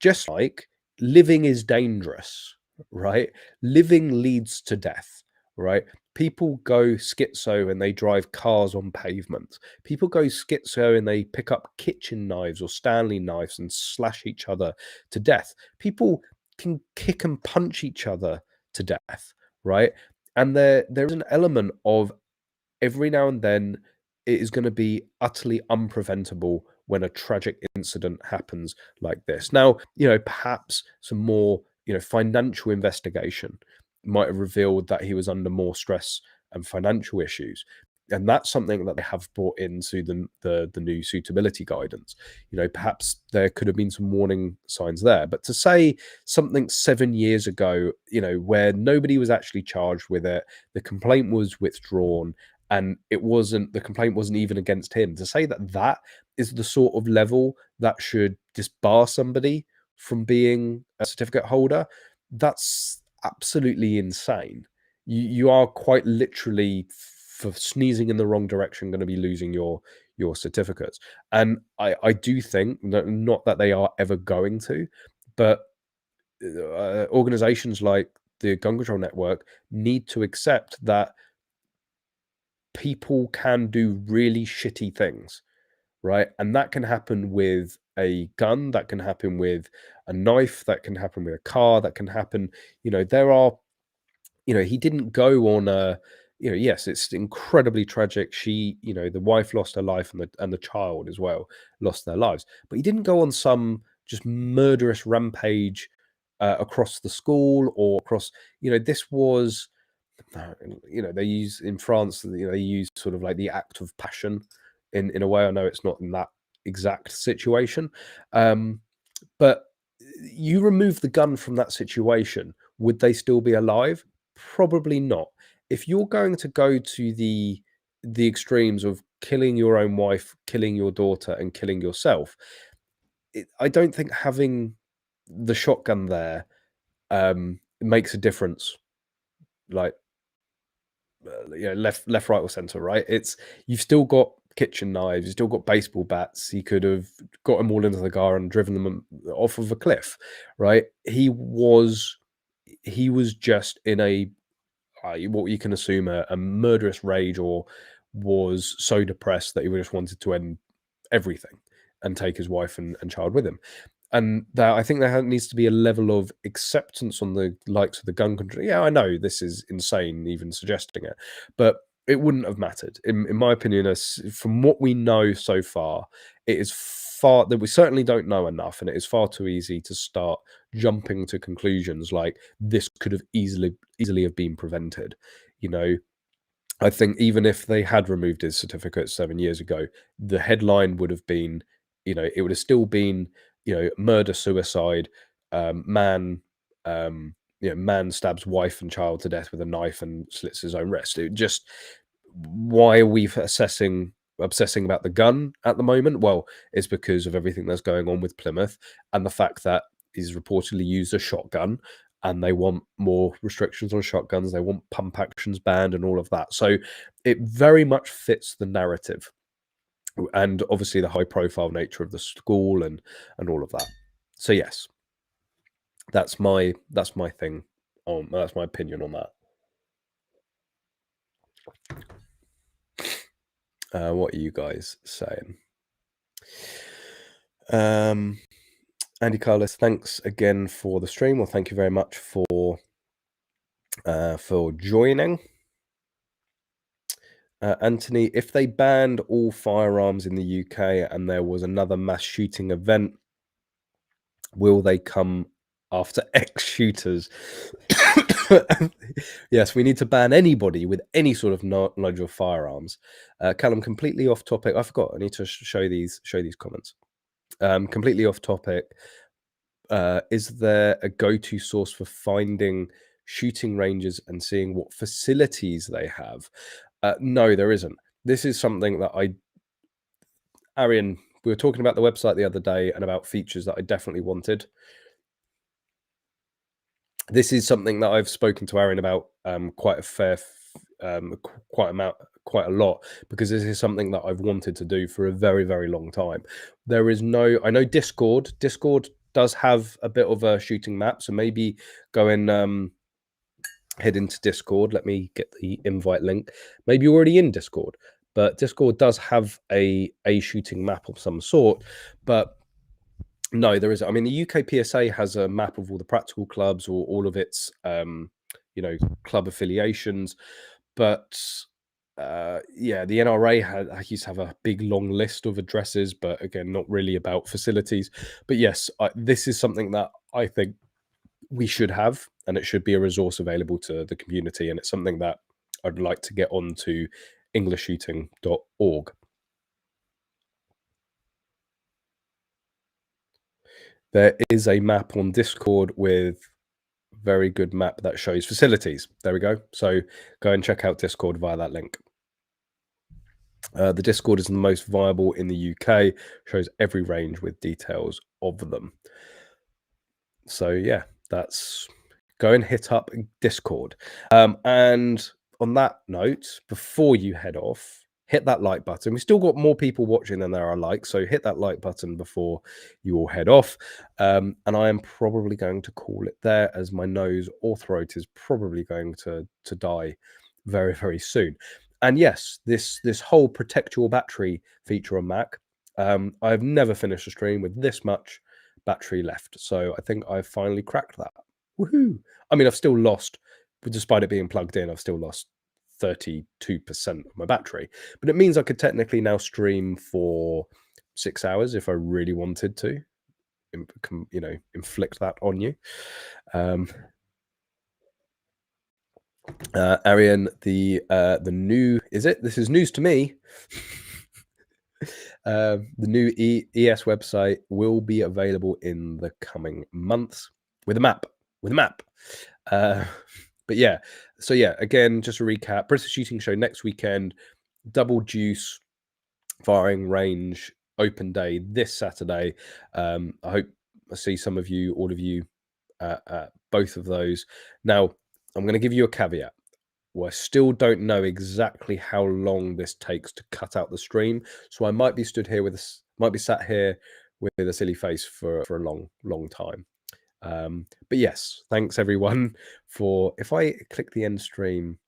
Just like living is dangerous, right? Living leads to death, right? People go schizo and they drive cars on pavements. People go schizo and they pick up kitchen knives or Stanley knives and slash each other to death. People can kick and punch each other to death, right? And there is an element of, every now and then, it is going to be utterly unpreventable when a tragic incident happens like this. Now, perhaps some more, financial investigation might have revealed that he was under more stress and financial issues. And that's something that they have brought into the new suitability guidance. Perhaps there could have been some warning signs there. But to say something 7 years ago, where nobody was actually charged with it, the complaint was withdrawn, and the complaint wasn't even against him, to say that is the sort of level that should disbar somebody from being a certificate holder, that's absolutely insane. You are quite literally, for sneezing in the wrong direction, going to be losing your certificates. And I do think that, not that they are ever going to, but organizations like the Gun Control Network need to accept that people can do really shitty things, right? And that can happen with a gun, that can happen with a knife, that can happen with a car, that can happen, there are, he didn't go on a, yes, it's incredibly tragic. She, the wife lost her life, and the child as well lost their lives. But he didn't go on some just murderous rampage across the school or across, this was, they use in France, they use sort of like the act of passion in a way. I know it's not in that exact situation, um, but you remove the gun from that situation, would they still be alive? Probably not. If you're going to go to the extremes of killing your own wife, killing your daughter, and killing yourself, I don't think having the shotgun there makes a difference. Like, left, right, or center, right? You've still got kitchen knives, you've still got baseball bats. He could have got them all into the car and driven them off of a cliff, right? He was just in a what you can assume a murderous rage, or was so depressed that he just wanted to end everything and take his wife and child with him. And that, I think, there needs to be a level of acceptance on the likes of the gun control. Yeah, I know this is insane, even suggesting it, but it wouldn't have mattered, in my opinion. From what we know so far, it is far that we certainly don't know enough, and it is far too easy to start jumping to conclusions like this could have easily have been prevented. You know, I think even if they had removed his certificate 7 years ago, the headline would have been, it would have still been, murder, suicide, man, man stabs wife and child to death with a knife and slits his own wrist. It just, why are we obsessing about the gun at the moment? Well, it's because of everything that's going on with Plymouth and the fact that he's reportedly used a shotgun, and they want more restrictions on shotguns. They want pump actions banned and all of that. So it very much fits the narrative, and obviously the high profile nature of the school and all of that. So yes, that's my thing on that's my opinion on that. What are you guys saying? Andy Carlos, thanks again for the stream. Well, thank you very much for joining. Anthony, if they banned all firearms in the UK and there was another mass shooting event, will they come after X shooters? Yes, we need to ban anybody with any sort of knowledge of firearms. Callum, completely off topic. I forgot. I need to show these comments. Completely off topic. Is there a go-to source for finding shooting ranges and seeing what facilities they have? No, there isn't. This is something that Arian, we were talking about the website the other day and about features that I definitely wanted. This is something that I've spoken to Arian about quite a lot, because this is something that I've wanted to do for a very, very long time. I know Discord does have a bit of a shooting map, so maybe go and head into Discord. Let me get the invite link. Maybe you're already in Discord, but Discord does have a shooting map of some sort. But no, there isn't. I mean, the UK PSA has a map of all the practical clubs or all of its club affiliations, but yeah, the NRA used to have a big long list of addresses, but again, not really about facilities. But yes, this is something that I think we should have, and it should be a resource available to the community, and it's something that I'd like to get on to EnglishShooting.org. There is a map on Discord with very good map that shows facilities. There we go. So go and check out Discord via that link. The Discord is the most viable in the UK, shows every range with details of them. So yeah, go and hit up Discord. And on that note, before you head off, hit that like button. We've still got more people watching than there are likes, so hit that like button before you all head off. And I am probably going to call it there, as my nose or throat is probably going to die very, very soon. And yes, this whole protect your battery feature on Mac, I've never finished a stream with this much battery left, so I think I've finally cracked that. Woohoo! I mean, I've still lost, despite it being plugged in, I've still lost 32% of my battery, but it means I could technically now stream for 6 hours if I really wanted to. you know, inflict that on you. Arian, the new, this is news to me. The new ES website will be available in the coming months with a map. But yeah, so yeah, again, just a recap: British Shooting Show next weekend, double juice firing range open day this Saturday. I hope I see some of you, all of you, at both of those. Now, I'm going to give you a caveat. Well, I still don't know exactly how long this takes to cut out the stream, so I might be sat here with a silly face for a long time. But yes, thanks everyone for. If I click the end stream,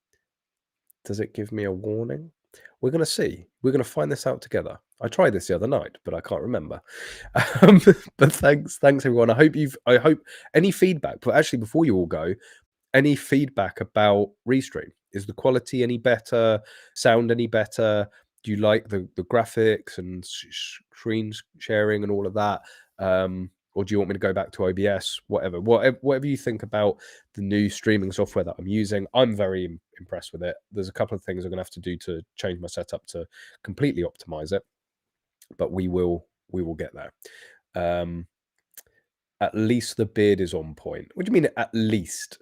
does it give me a warning? We're going to see. We're going to find this out together. I tried this the other night, but I can't remember. But thanks everyone. I hope any feedback. But actually, before you all go, any feedback about Restream? Is the quality any better? Sound any better? Do you like the graphics and screen sharing and all of that? Or do you want me to go back to OBS? Whatever you think about the new streaming software that I'm using. I'm very impressed with it. There's a couple of things I'm going to have to do to change my setup to completely optimize it, but we will get there. At least the beard is on point. What do you mean at least?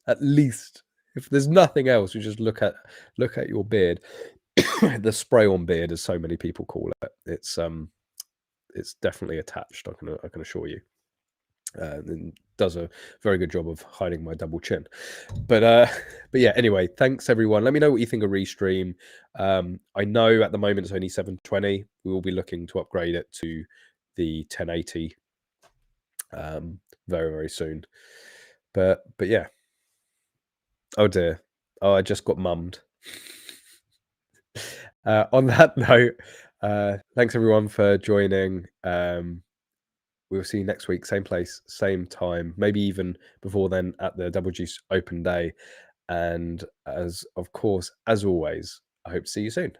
At least, if there's nothing else, you just look at your beard. The spray-on beard, as so many people call it. It's definitely attached. I can assure you. And does a very good job of hiding my double chin. But yeah. Anyway, thanks everyone. Let me know what you think of Restream. I know at the moment it's only 720. We will be looking to upgrade it to the 1080 very soon. But yeah. Oh dear. Oh, I just got mummed. On that note, thanks everyone for joining. We'll see you next week, same place, same time, maybe even before then at the Double Juice Open Day. And as always, I hope to see you soon.